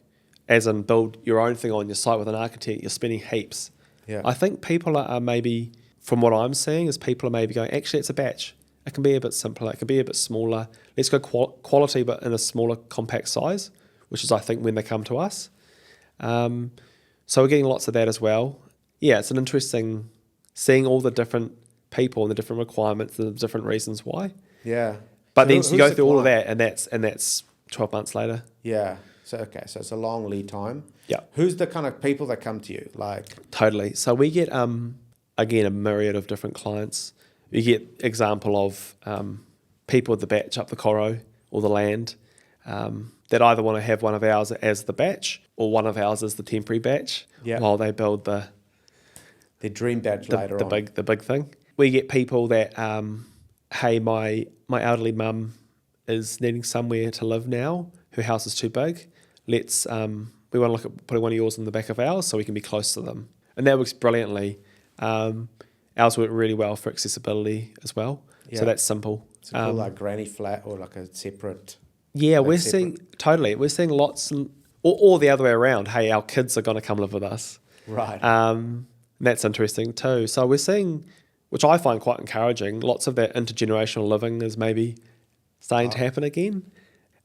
Speaker 1: as in build your own thing on your site with an architect, you're spending heaps.
Speaker 2: Yeah.
Speaker 1: I think people are maybe, from what I'm seeing, is people are maybe going, actually, it's a batch. It can be a bit simpler. It can be a bit smaller. Let's go quality, but in a smaller, compact size, which is, I think, when they come to us. So we're getting lots of that as well. Yeah, it's an interesting seeing all the different people and the different requirements and the different reasons why.
Speaker 2: Yeah.
Speaker 1: But then
Speaker 2: who's
Speaker 1: you go
Speaker 2: the
Speaker 1: through all of
Speaker 2: client?
Speaker 1: that, and that's 12 months later.
Speaker 2: Yeah. So it's a long lead time.
Speaker 1: Yeah.
Speaker 2: Who's the kind of people that come to you? Like,
Speaker 1: Totally. So we get again a myriad of different clients. You get example of people with the batch up the corro or the land that either want to have one of ours as the batch or one of ours as the temporary batch while they build
Speaker 2: their dream batch later on.
Speaker 1: the big thing. We get people that hey, my elderly mum is needing somewhere to live now. Her house is too big. Let's we want to look at putting one of yours in the back of ours so we can be close to them, and that works brilliantly. Ours work really well for accessibility as well, so that's simple.
Speaker 2: It's a cool like granny flat or like a separate.
Speaker 1: Yeah, we're seeing lots, or the other way around. Hey, our kids are going to come live with us.
Speaker 2: Right.
Speaker 1: That's interesting too. So we're seeing, which I find quite encouraging, lots of that intergenerational living is maybe starting to happen again.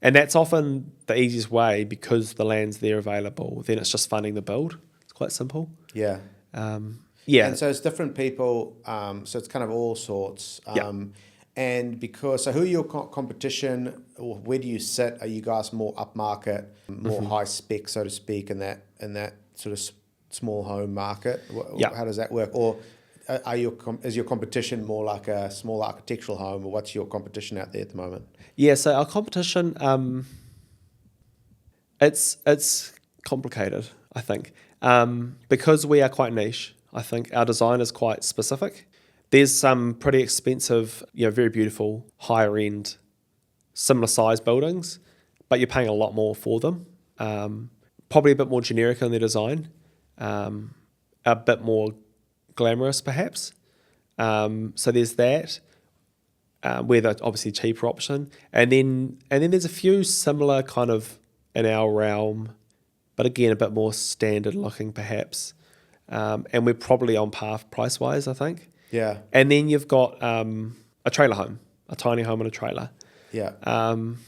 Speaker 1: And that's often the easiest way because the land's there available. Then it's just funding the build. It's quite simple.
Speaker 2: Yeah.
Speaker 1: Yeah.
Speaker 2: And so it's different people. So it's kind of all sorts. And so who are your competition, or where do you sit? Are you guys more upmarket, more high spec, so to speak, in that sort of small home market? How does that work? Or is your competition more like a small architectural home, or what's your competition out there at the moment?
Speaker 1: Yeah, so our competition, it's complicated, I think, because we are quite niche. I think our design is quite specific. There's some pretty expensive, very beautiful, higher end, similar size buildings, but you're paying a lot more for them. Probably a bit more generic in their design, a bit more glamorous perhaps. So there's that. We're the obviously cheaper option, and then there's a few similar kind of in our realm, but again a bit more standard looking perhaps, and we're probably on par price wise, I think.
Speaker 2: Yeah.
Speaker 1: And then you've got a trailer home, a tiny home and a trailer.
Speaker 2: Yeah.
Speaker 1: I'm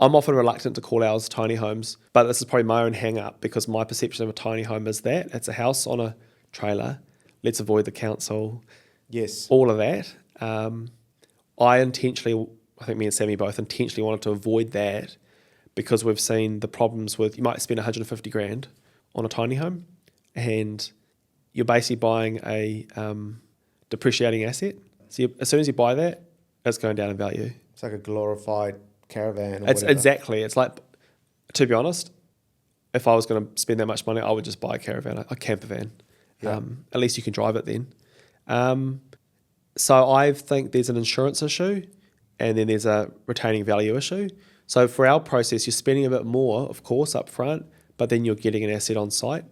Speaker 1: often reluctant to call ours tiny homes, but this is probably my own hang up because my perception of a tiny home is that it's a house on a trailer. Let's avoid the council.
Speaker 2: Yes.
Speaker 1: All of that. I think me and Sammy both intentionally wanted to avoid that because we've seen the problems with, you might spend 150 grand on a tiny home and you're basically buying a depreciating asset. So as soon as you buy that, it's going down in value.
Speaker 2: It's like a glorified caravan or
Speaker 1: It's
Speaker 2: whatever.
Speaker 1: exactly. It's like, to be honest, if I was going to spend that much money, I would just buy a caravan, a camper van.
Speaker 2: Yeah.
Speaker 1: At least you can drive it then. So I think there's an insurance issue and then there's a retaining value issue. So for our process, you're spending a bit more, of course, up front, but then you're getting an asset on site.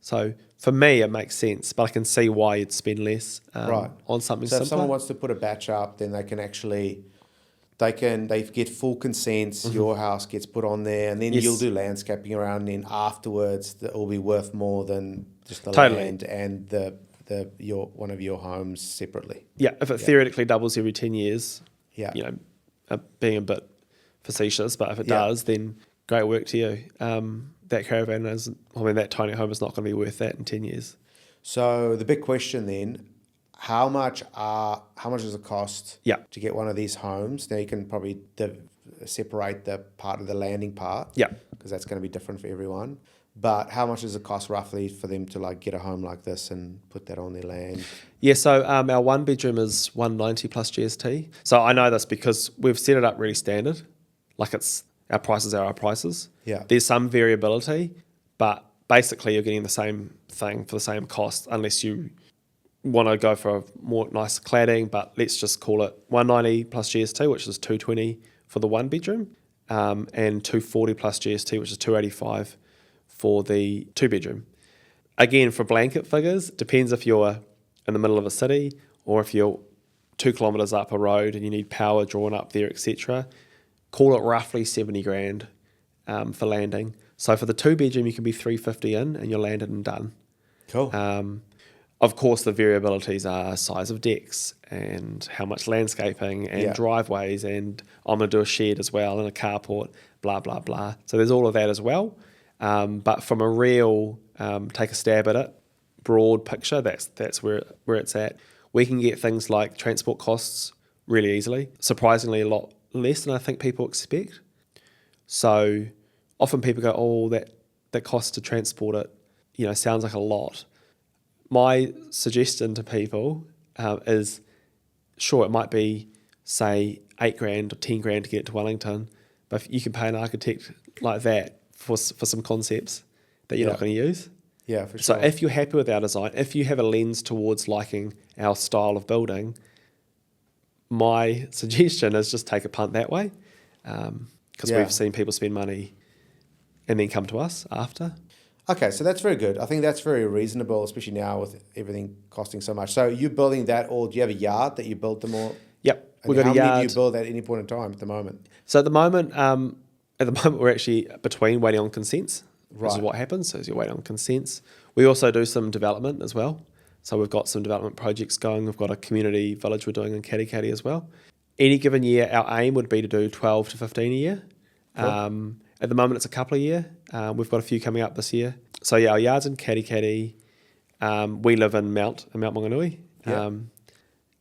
Speaker 1: So for me, it makes sense, but I can see why you'd spend less on something
Speaker 2: So
Speaker 1: simpler.
Speaker 2: if someone wants to put a batch up, then they can actually, they get full consents, your house gets put on there, and then you'll do landscaping around, and then afterwards it will be worth more than just the land and one of your homes separately.
Speaker 1: Yeah, if it theoretically doubles every 10 years,
Speaker 2: Yeah.
Speaker 1: Being a bit facetious, but if it does, then great work to you. That caravan that tiny home is not going to be worth that in 10 years.
Speaker 2: So the big question then, how much does it cost
Speaker 1: Yeah.
Speaker 2: to get one of these homes? Now you can probably separate the part of the landing part.
Speaker 1: Yeah.
Speaker 2: Because that's going to be different for everyone. But how much does it cost roughly for them to like get a home like this and put that on their land?
Speaker 1: Yeah, so our 1 bedroom is 190 plus GST. So I know this because we've set it up really standard. Like our prices are our prices.
Speaker 2: Yeah.
Speaker 1: There's some variability, but basically you're getting the same thing for the same cost unless you want to go for a more nice cladding, but let's just call it 190 plus GST, which is 220 for the 1 bedroom, and 240 plus GST, which is 285 for the 2 bedroom. Again, for blanket figures, depends if you're in the middle of a city or if you're 2 kilometres up a road and you need power drawn up there, etc. Call it roughly 70 grand for landing. So for the 2 bedroom, you can be 350 in and you're landed and done.
Speaker 2: Cool.
Speaker 1: Of course, the variabilities are size of decks and how much landscaping and driveways, and I'm going to do a shed as well and a carport, blah, blah, blah. So there's all of that as well. But from a real take a stab at it, broad picture, that's where it's at. We can get things like transport costs really easily, surprisingly a lot less than I think people expect. So often people go, oh, that cost to transport it, sounds like a lot. My suggestion to people is, sure, it might be, say, 8 grand or 10 grand to get to Wellington, but if you can pay an architect like that for some concepts that you're not going to use.
Speaker 2: Yeah, for sure.
Speaker 1: So if you're happy with our design, if you have a lens towards liking our style of building, my suggestion is just take a punt that way, because we've seen people spend money and then come to us after.
Speaker 2: Okay, so that's very good. I think that's very reasonable, especially now with everything costing so much. So you're building that all, do you have a yard that you built them all?
Speaker 1: Yep.
Speaker 2: We've got a yard. How many do you build at any point in time at the moment?
Speaker 1: So at the moment we're actually between waiting on consents.
Speaker 2: Right.
Speaker 1: This is what happens, so you're waiting on consents. We also do some development as well. So we've got some development projects going. We've got a community village we're doing in Katikati as well. Any given year, our aim would be to do 12 to 15 a year. Cool. At the moment, it's a couple a year. We've got a few coming up this year. So yeah, our yard's in Katikati. We live in Mount Maunganui.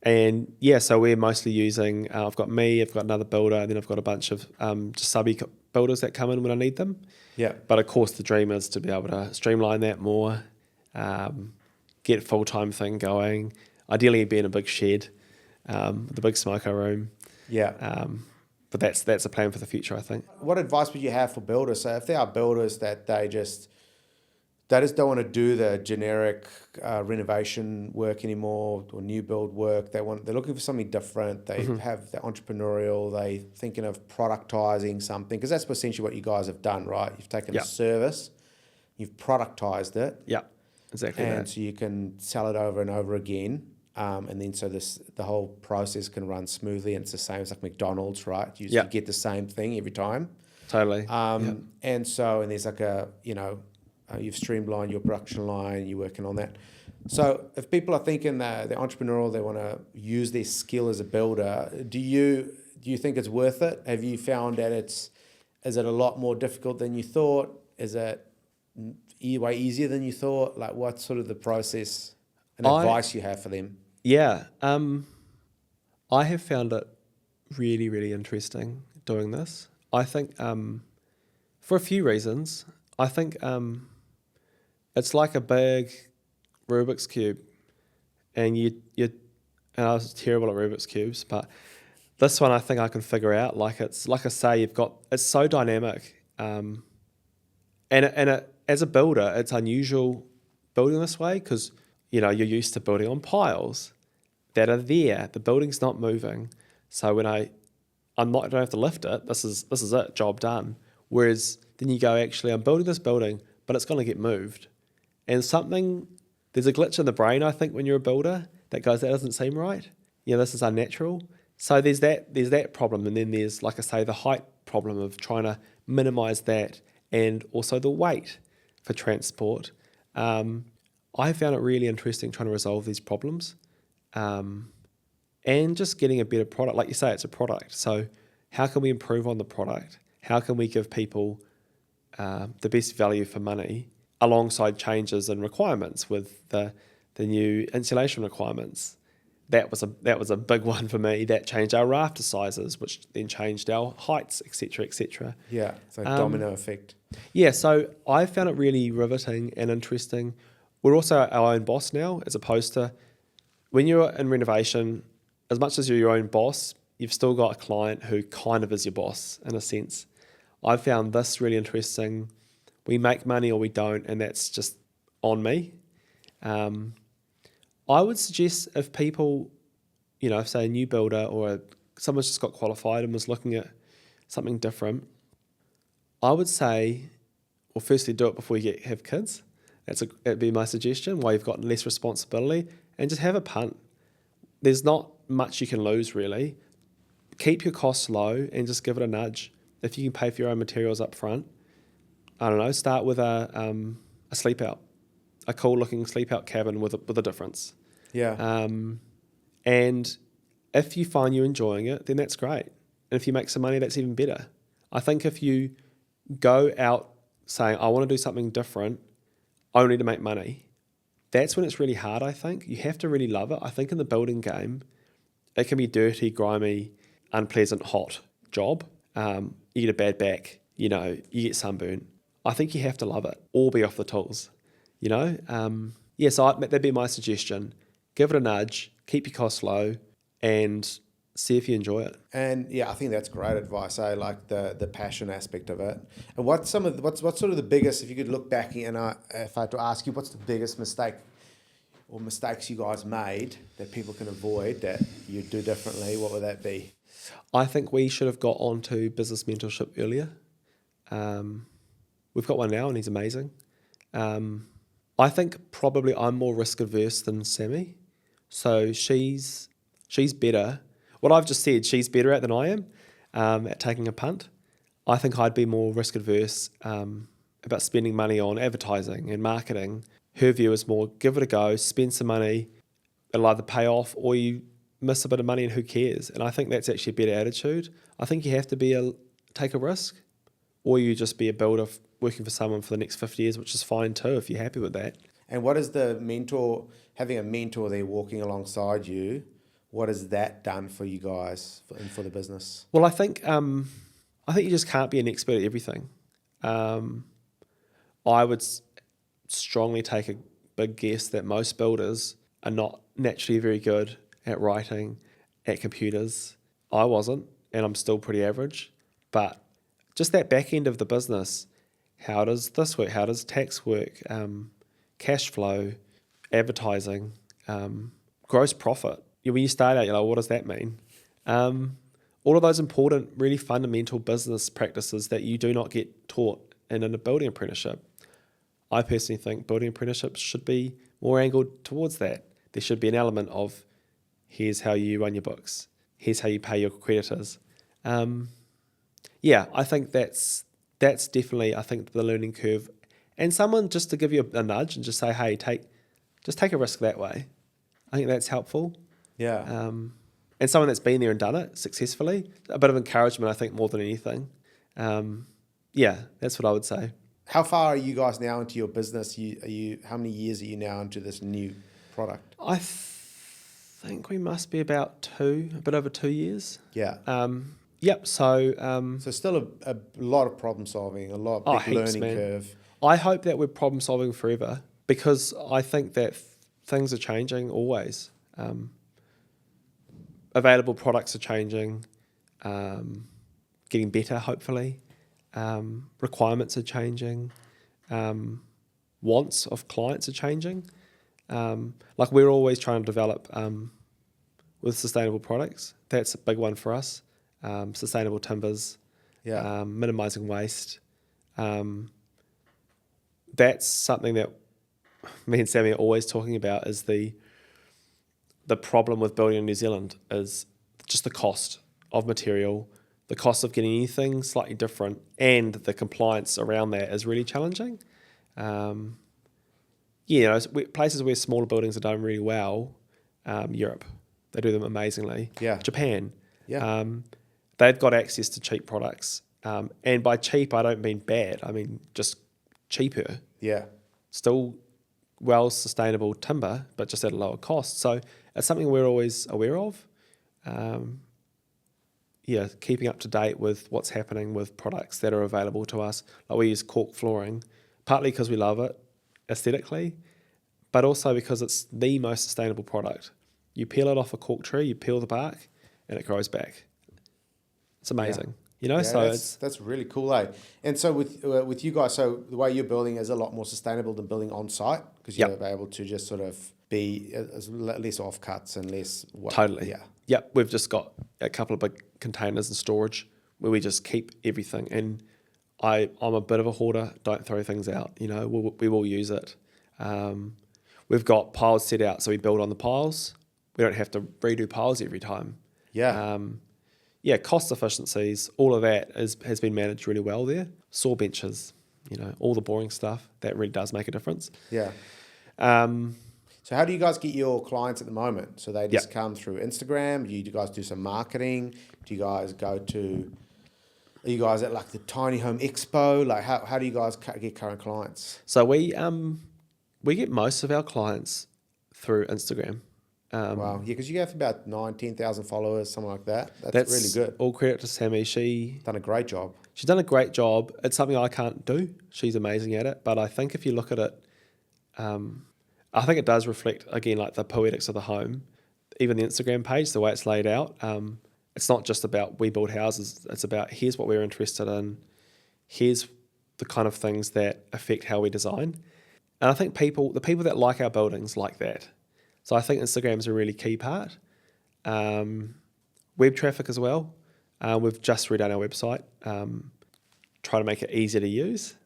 Speaker 1: And yeah, so we're mostly using, I've got another builder, and then I've got a bunch of just subby builders that come in when I need them.
Speaker 2: Yeah.
Speaker 1: But of course, the dream is to be able to streamline that more, get a full-time thing going, ideally be in a big shed, with a big smoker room.
Speaker 2: Yeah.
Speaker 1: But that's a plan for the future, I think.
Speaker 2: What advice would you have for builders? So if there are builders that they just don't want to do the generic renovation work anymore or new build work, they're looking for something different. They have the entrepreneurial. They thinking of productizing something, because that's essentially what you guys have done, right? You've taken a service, you've productized it.
Speaker 1: Yeah, exactly.
Speaker 2: And so you can sell it over and over again. And then so the whole process can run smoothly, and it's the same. It's like McDonald's, right? You get the same thing every time.
Speaker 1: Totally.
Speaker 2: And there's like you've streamlined your production line, you're working on that. So if people are thinking that they're entrepreneurial, they want to use their skill as a builder, do you think it's worth it? Have you found that is it a lot more difficult than you thought? Is it way easier than you thought? Like, what's sort of the process and advice you have for them?
Speaker 1: Yeah. I have found it really, really interesting doing this. I think for a few reasons. I think it's like a big Rubik's Cube, and and I was terrible at Rubik's Cubes, but this one I think I can figure out. Like it's like I say, it's so dynamic, and as a builder, it's unusual building this way because you're used to building on piles that are there. The building's not moving, so when I don't have to lift it. This is it, job done. Whereas then you go, actually, I'm building this building, but it's going to get moved. And there's a glitch in the brain, I think, when you're a builder that goes, that doesn't seem right. This is unnatural. So there's that problem. And then there's, like I say, the height problem of trying to minimize that, and also the weight for transport. I found it really interesting trying to resolve these problems, and just getting a better product. Like you say, it's a product. So how can we improve on the product? How can we give people the best value for money alongside changes and requirements with the new insulation requirements, that was a big one for me. That changed our rafter sizes, which then changed our heights, etc., etc.
Speaker 2: Yeah, so domino effect.
Speaker 1: Yeah, so I found it really riveting and interesting. We're also our own boss now, as opposed to when you're in renovation, as much as you're your own boss, you've still got a client who kind of is your boss in a sense. I found this really interesting. We make money or we don't, and that's just on me. I would suggest if people, say a new builder or someone's just got qualified and was looking at something different, I would say, well, firstly, do it before you have kids. That'd be my suggestion, while you've got less responsibility, and just have a punt. There's not much you can lose, really. Keep your costs low and just give it a nudge. If you can pay for your own materials up front, I don't know, start with a sleep out, a cool looking sleep out cabin with a difference.
Speaker 2: Yeah.
Speaker 1: And if you find you're enjoying it, then that's great. And if you make some money, that's even better. I think if you go out saying, I want to do something different, only to make money, that's when it's really hard, I think. You have to really love it. I think in the building game, it can be dirty, grimy, unpleasant, hot job. You get a bad back, you get sunburn. I think you have to love it or be off the tools, So that'd be my suggestion. Give it a nudge, keep your costs low, and see if you enjoy it.
Speaker 2: And yeah, I think that's great advice. I like the passion aspect of it. And what's sort of the biggest, if you could look back and if I had to ask you, what's the biggest mistake or mistakes you guys made that people can avoid that you do differently? What would that be?
Speaker 1: I think we should have got onto business mentorship earlier. We've got one now and he's amazing. I think probably I'm more risk averse than Sammy. So she's better. What I've just said, she's better at than I am at taking a punt. I think I'd be more risk adverse about spending money on advertising and marketing. Her view is more give it a go, spend some money. It'll either pay off or you miss a bit of money and who cares? And I think that's actually a better attitude. I think you have to take a risk, or you just be a builder working for someone for the next 50 years, which is fine too if you're happy with that.
Speaker 2: And what is having a mentor there walking alongside you, what has that done for you guys and for the business?
Speaker 1: Well, I think you just can't be an expert at everything. I would strongly take a big guess that most builders are not naturally very good at writing, at computers. I wasn't, and I'm still pretty average. But just that back end of the business, how does this work? How does tax work? Cash flow, advertising, gross profit. When you start out, you're like, what does that mean? All of those important, really fundamental business practices that you do not get taught in a building apprenticeship. I personally think building apprenticeships should be more angled towards that. There should be an element of here's how you run your books. Here's how you pay your creditors. I think that's definitely, I think, the learning curve. And someone just to give you a nudge and just say, hey, take a risk that way. I think that's helpful.
Speaker 2: Yeah.
Speaker 1: And someone that's been there and done it successfully, a bit of encouragement, I think, more than anything. That's what I would say.
Speaker 2: How far are you guys now into your business? How many years are you now into this new product?
Speaker 1: I think we must be about a bit over 2 years.
Speaker 2: Yeah.
Speaker 1: Yep. So
Speaker 2: still a lot of problem solving, a lot of big learning curve.
Speaker 1: I hope that we're problem solving forever because I think that things are changing always. Available products are changing, getting better, hopefully. Requirements are changing. Wants of clients are changing. Like we're always trying to develop with sustainable products. That's a big one for us. Sustainable timbers, minimizing waste. That's something that me and Sammy are always talking about is the problem with building in New Zealand is just the cost of material, the cost of getting anything slightly different, and the compliance around that is really challenging. Places where smaller buildings are done really well, Europe, they do them amazingly.
Speaker 2: Yeah.
Speaker 1: Japan,
Speaker 2: yeah.
Speaker 1: They've got access to cheap products. And by cheap, I don't mean bad. I mean just cheaper.
Speaker 2: Yeah.
Speaker 1: Still well sustainable timber, but just at a lower cost. So it's something we're always aware of. Keeping up to date with what's happening with products that are available to us. Like we use cork flooring, partly because we love it aesthetically, but also because it's the most sustainable product. You peel it off a cork tree, you peel the bark, and it grows back. It's amazing, So
Speaker 2: that's really cool, eh? And so with you guys, so the way you're building is a lot more sustainable than building on site because you're able to just sort of be less offcuts and less.
Speaker 1: Totally.
Speaker 2: Yeah.
Speaker 1: Yep. We've just got a couple of big containers in storage where we just keep everything. And I'm a bit of a hoarder. Don't throw things out. We will use it. We've got piles set out, so we build on the piles. We don't have to redo piles every time.
Speaker 2: Yeah.
Speaker 1: Cost efficiencies, all of that has been managed really well there. Saw benches, all the boring stuff, that really does make a difference.
Speaker 2: Yeah. So how do you guys get your clients at the moment? So they just come through Instagram? Do you guys do some marketing? Do you guys are you guys at like the Tiny Home Expo? Like how do you guys get current clients?
Speaker 1: So we get most of our clients through Instagram.
Speaker 2: Wow. Yeah, because you have about 10,000 followers, something like that. That's really good.
Speaker 1: All credit to Sammy. She's
Speaker 2: done a great job.
Speaker 1: She's done a great job. It's something I can't do. She's amazing at it. But I think if you look at it, I think it does reflect, again, like the poetics of the home. Even the Instagram page, the way it's laid out, it's not just about we build houses. It's about here's what we're interested in. Here's the kind of things that affect how we design. And I think the people that like our buildings like that. So I think Instagram's a really key part. Web traffic as well. We've just redone our website, try to make it easier to use.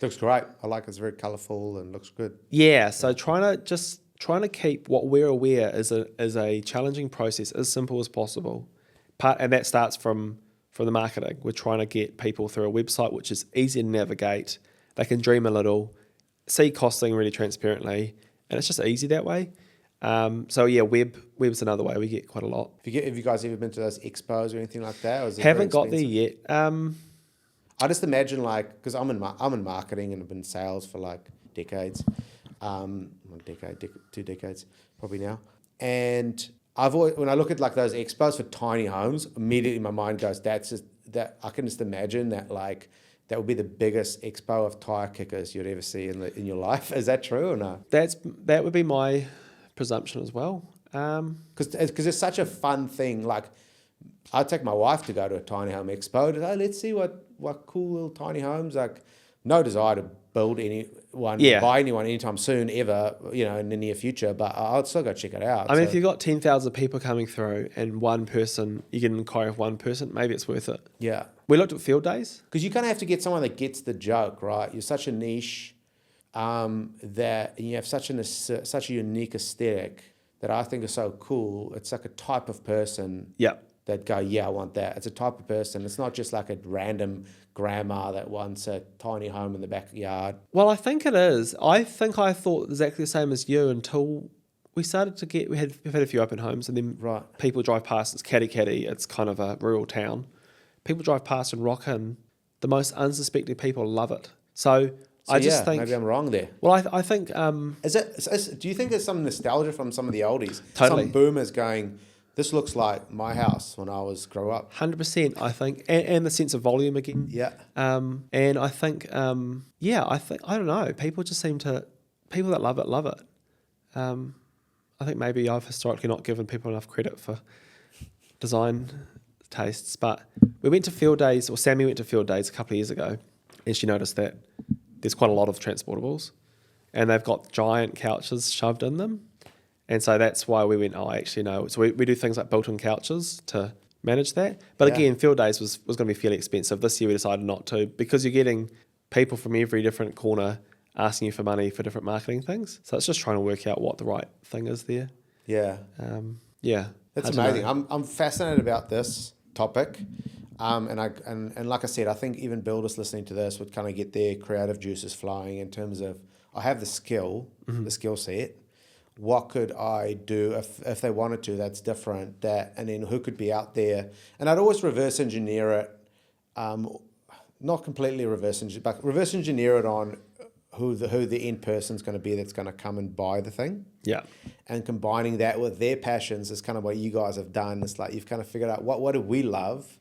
Speaker 2: Looks great. I like it. It's very colourful and looks good.
Speaker 1: Yeah, so trying to keep what we're aware is a challenging process as simple as possible. And that starts from the marketing. We're trying to get people through a website which is easy to navigate. They can dream a little, see costing really transparently, and it's just easy that way. Web's another way we get quite a lot.
Speaker 2: Have you guys ever been to those expos or anything like that? Or is it
Speaker 1: Haven't got there yet.
Speaker 2: I just imagine because I'm in marketing and I've been in sales for like decades, 2 decades probably now. And when I look at like those expos for tiny homes, immediately my mind goes, that I can just imagine that like that would be the biggest expo of tire kickers you'd ever see in your life. Is that true or no?
Speaker 1: That would be my presumption as well.
Speaker 2: Because it's such a fun thing. Like I'd take my wife to go to a tiny home expo. Let's see what cool little tiny homes. Like no desire to build buy anyone anytime soon ever, in the near future. But I'd still go check it out.
Speaker 1: I mean, if you've got 10,000 people coming through and one person, you get an inquiry of one person, maybe it's worth it.
Speaker 2: Yeah.
Speaker 1: We looked at field days.
Speaker 2: Because you kind of have to get someone that gets the joke, right? You're such a niche that you have such a unique aesthetic that I think is so cool. It's like a type of person that go, yeah, I want that. It's a type of person. It's not just like a random grandma that wants a tiny home in the backyard.
Speaker 1: Well, I think it is. I think I thought exactly the same as you until we started to we've had a few open homes and then people drive past. It's catty. It's kind of a rural town. People drive past and rock in. The most unsuspecting people love it. So I just think
Speaker 2: maybe I'm wrong there.
Speaker 1: Well, I think
Speaker 2: do you think there's some nostalgia from some of the oldies?
Speaker 1: Totally.
Speaker 2: Some boomers going, this looks like my house when I was grow up.
Speaker 1: 100%, I think, and the sense of volume again.
Speaker 2: Yeah.
Speaker 1: And I think, I don't know. People that love it. I think maybe I've historically not given people enough credit for design tastes, but we went to field days, or Sammy went to field days a couple of years ago, and she noticed that there's quite a lot of transportables, and they've got giant couches shoved in them. And so that's why we went, actually, no. So we do things like built-in couches to manage that. But again, field days was going to be fairly expensive. This year we decided not to because you're getting people from every different corner asking you for money for different marketing things. So it's just trying to work out what the right thing is there.
Speaker 2: Yeah. That's amazing. I'm fascinated about this topic. And like I said, I think even builders listening to this would kind of get their creative juices flowing in terms of, I have the skill set. What could I do if they wanted to? That's different. And then who could be out there? And I'd always reverse engineer it, not completely reverse engineer, but reverse engineer it on who the end person's going to be that's going to come and buy the thing.
Speaker 1: Yeah.
Speaker 2: And combining that with their passions is kind of what you guys have done. It's like you've kind of figured out what do we love,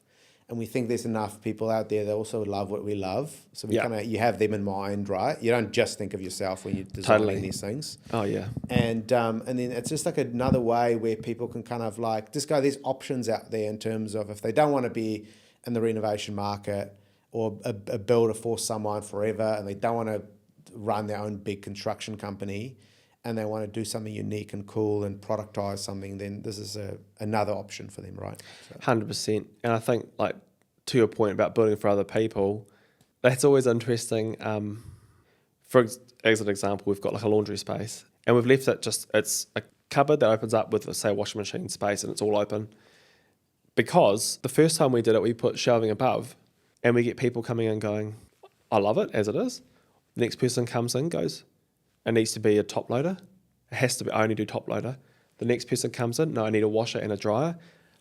Speaker 2: and we think there's enough people out there that also love what we love. So we you have them in mind, right? You don't just think of yourself when you're designing these things.
Speaker 1: Oh yeah.
Speaker 2: And then it's just like another way where people can kind of like just go, there's options out there in terms of if they don't want to be in the renovation market or a builder for someone forever, and they don't want to run their own big construction company, and they want to do something unique and cool and productize something, then this is another option for them, right?
Speaker 1: 100%. And I think, like, to your point about building for other people, that's always interesting. As an example, we've got like a laundry space, and we've left it it's a cupboard that opens up with, say, a washing machine space, and it's all open. Because the first time we did it, we put shelving above, and we get people coming in going, I love it as it is. The next person comes in, goes, it needs to be a top loader. It has to be, I only do top loader. The next person comes in, no, I need a washer and a dryer.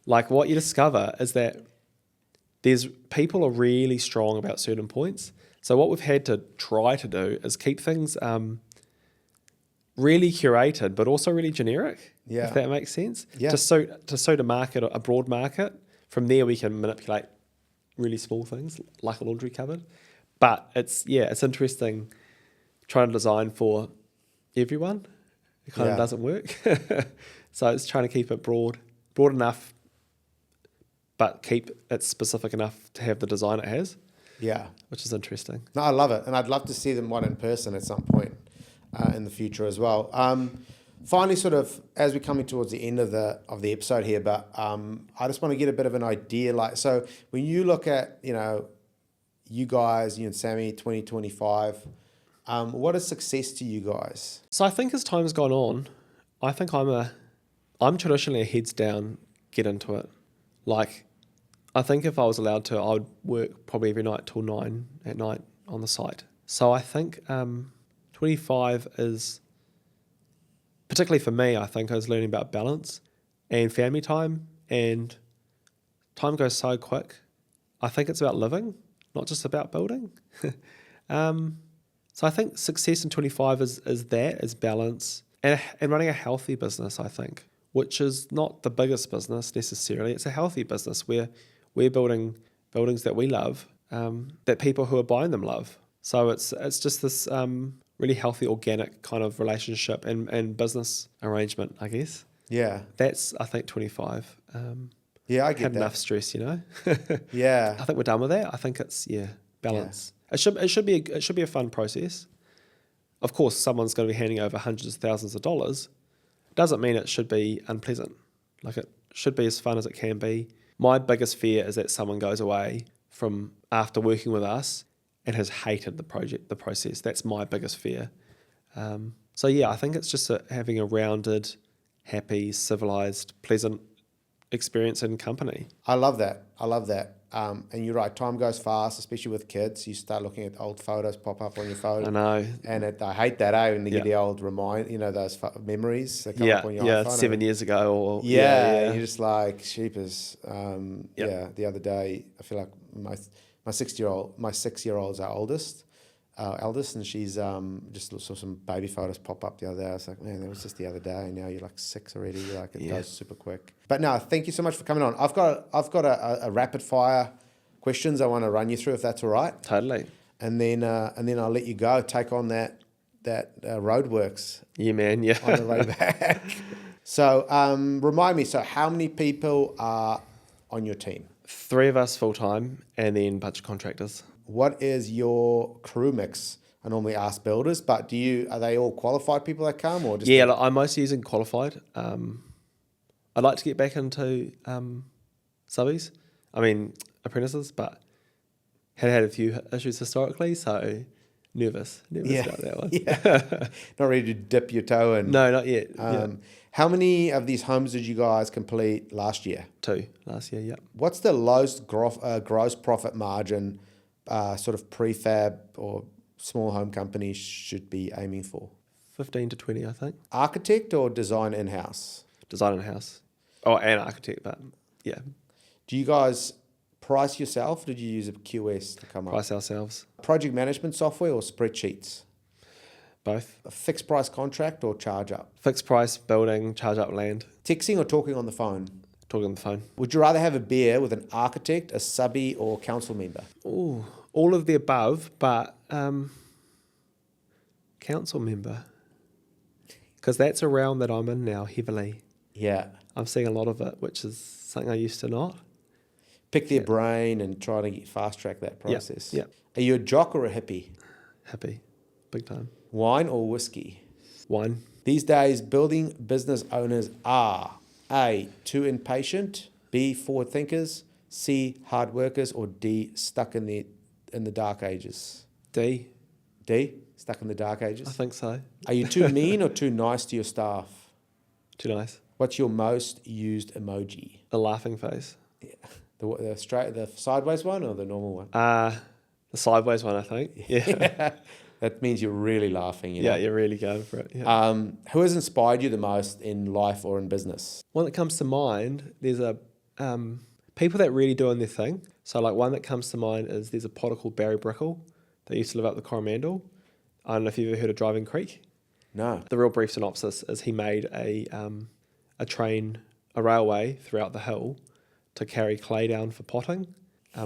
Speaker 1: Like, what you discover is that people are really strong about certain points. So what we've had to try to do is keep things really curated, but also really generic, if that makes sense.
Speaker 2: Yeah.
Speaker 1: To suit a market, a broad market. From there we can manipulate really small things like a laundry cupboard. But it's interesting trying to design for everyone. It kind of doesn't work. So it's trying to keep it broad enough, but keep it specific enough to have the design it has. Yeah. Which is interesting.
Speaker 2: No, I love it. And I'd love to see them one in person at some point in the future as well. Finally, sort of as we're coming towards the end of the episode here, but I just want to get a bit of an idea. Like, so when you look at, you guys, you and Sammy, 2025, what is success to you guys?
Speaker 1: So I think as time's gone on, I think I'm traditionally a heads down, get into it. Like, I think if I was allowed to, I would work probably every night till 9 at night on the site. So I think 25 is, particularly for me, I think I was learning about balance and family time, and time goes so quick. I think it's about living, not just about building. So I think success in 25 is balance and running a healthy business, I think, which is not the biggest business necessarily. It's a healthy business where we're building buildings that we love, that people who are buying them love. So it's just this really healthy, organic kind of relationship and business arrangement, I guess.
Speaker 2: Yeah.
Speaker 1: That's, I think, 25.
Speaker 2: Yeah, I get
Speaker 1: had
Speaker 2: that.
Speaker 1: enough stress,
Speaker 2: Yeah.
Speaker 1: I think we're done with that. I think it's balance. Yeah. It should be a fun process. Of course, someone's going to be handing over hundreds of thousands of dollars. Doesn't mean it should be unpleasant. Like, it should be as fun as it can be. My biggest fear is that someone goes away from after working with us and has hated the process. That's my biggest fear. So yeah, I think it's just having a rounded, happy, civilized, pleasant experience in company.
Speaker 2: I love that. And you're right, time goes fast, especially with kids. You start looking at old photos pop up on your phone.
Speaker 1: I know.
Speaker 2: And I hate that, when you get the old those memories that come up on your iPhone.
Speaker 1: 7 years ago. Or
Speaker 2: you're just like, sheepers. The other day, I feel like my 6-year-old's our eldest, and she's just saw some baby photos pop up the other day. I was like, man, that was just the other day. Now you're like 6 already. Like, it goes super quick. But no, thank you so much for coming on. I've got a rapid fire questions I want to run you through, if that's all right.
Speaker 1: Totally.
Speaker 2: And then I'll let you go. Take on that roadworks.
Speaker 1: Yeah, man. Yeah.
Speaker 2: On the way back. So remind me. So how many people are on your team?
Speaker 1: 3 of us full time, and then a bunch of contractors.
Speaker 2: What is your crew mix? I normally ask builders, but are they all qualified people that come, or just?
Speaker 1: Yeah, I'm mostly using qualified. I'd like to get back into subbies. I mean, apprentices, but had a few issues historically, so nervous about that one.
Speaker 2: Yeah. Not ready to dip your toe in.
Speaker 1: No, not yet.
Speaker 2: How many of these homes did you guys complete last year?
Speaker 1: 2 last year. Yeah.
Speaker 2: What's the lowest gross profit margin? Sort of prefab or small home companies should be aiming for?
Speaker 1: 15 to 20, I think.
Speaker 2: Architect or design in-house?
Speaker 1: Design in-house. Oh, and architect, but yeah.
Speaker 2: Do you guys price yourself? Or did you use a QS to come up?
Speaker 1: Price ourselves.
Speaker 2: Project management software or spreadsheets?
Speaker 1: Both.
Speaker 2: A fixed price contract or charge up?
Speaker 1: Fixed price, building, charge up land,
Speaker 2: Texting or talking on the phone?
Speaker 1: talking on the phone.
Speaker 2: Would you rather have a beer with an architect, a subby, or council member?
Speaker 1: Ooh, all of the above, but council member. Because that's a realm that I'm in now heavily.
Speaker 2: Yeah.
Speaker 1: I'm seeing a lot of it, which is something I used to not.
Speaker 2: Pick their brain and try to fast track that process.
Speaker 1: Yeah.
Speaker 2: Are you a jock or a hippie?
Speaker 1: Happy. Big time.
Speaker 2: Wine or whiskey?
Speaker 1: Wine.
Speaker 2: These days, building business owners are A, too impatient, B, forward thinkers, C, hard workers, or D, stuck in the dark ages.
Speaker 1: D.
Speaker 2: D, stuck in the dark ages.
Speaker 1: I think so.
Speaker 2: Are you too mean or too nice to your staff?
Speaker 1: Too nice.
Speaker 2: What's your most used emoji?
Speaker 1: A laughing face.
Speaker 2: The sideways one or the normal one?
Speaker 1: The sideways one, I think. Yeah.
Speaker 2: That means you're really laughing. You know?
Speaker 1: Yeah, you're really going for it. Yeah.
Speaker 2: Who has inspired you the most in life or in business?
Speaker 1: One that comes to mind, there's a people that really doing their thing. So like one that comes to mind is there's a potter called Barry Brickle that used to live up the Coromandel. I don't know if you've ever heard of Driving Creek.
Speaker 2: No.
Speaker 1: The real brief synopsis is he made a railway throughout the hill to carry clay down for potting,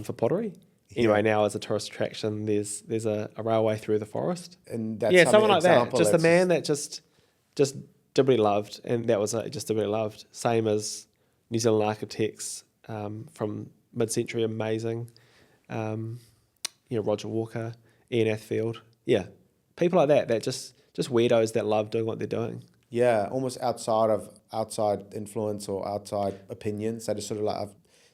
Speaker 1: for pottery. Anyway, now as a tourist attraction, there's a railway through the forest.
Speaker 2: And that's
Speaker 1: Someone like that.
Speaker 2: example,
Speaker 1: Just a
Speaker 2: that's
Speaker 1: man that just did what he loved, and that was it. Just did what he loved. Same as New Zealand architects from mid-century, amazing. Roger Walker, Ian Athfield. Yeah, people like that just weirdos that love doing what they're doing.
Speaker 2: Yeah, almost outside influence or outside opinions. They just sort of like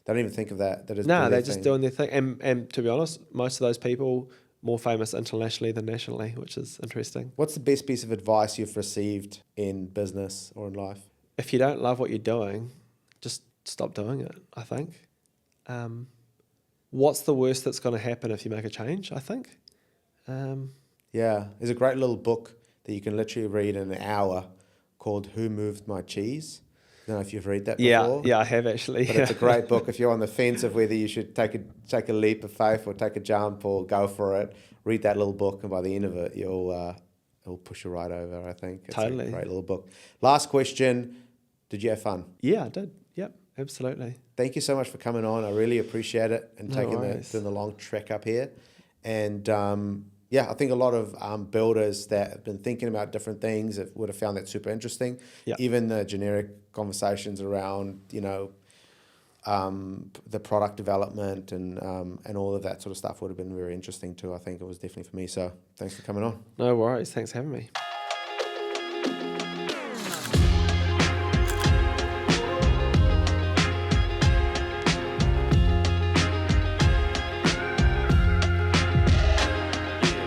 Speaker 2: they don't even think of that.
Speaker 1: No, they're just doing their thing. And to be honest, most of those people more famous internationally than nationally, which is interesting.
Speaker 2: What's the best piece of advice you've received in business or in life?
Speaker 1: If you don't love what you're doing, just stop doing it, I think. What's the worst that's going to happen if you make a change, I think?
Speaker 2: Yeah, there's a great little book that you can literally read in an hour called Who Moved My Cheese? I don't know if you've read that before.
Speaker 1: Yeah, I have actually.
Speaker 2: But it's a great book if you're on the fence of whether you should take a leap of faith or take a jump or go for it. Read that little book, and by the end of it, it'll push you right over, I think. It's
Speaker 1: Totally.
Speaker 2: a great little book. Last question. Did you have fun?
Speaker 1: Yeah, I did. Yep, absolutely.
Speaker 2: Thank you so much for coming on. I really appreciate it and doing the long trek up here. And I think a lot of builders that have been thinking about different things would have found that super interesting.
Speaker 1: Yep.
Speaker 2: Even the generic conversations around, the product development and all of that sort of stuff would have been very interesting too. I think it was definitely for me. So thanks for coming on.
Speaker 1: No worries. Thanks for having me.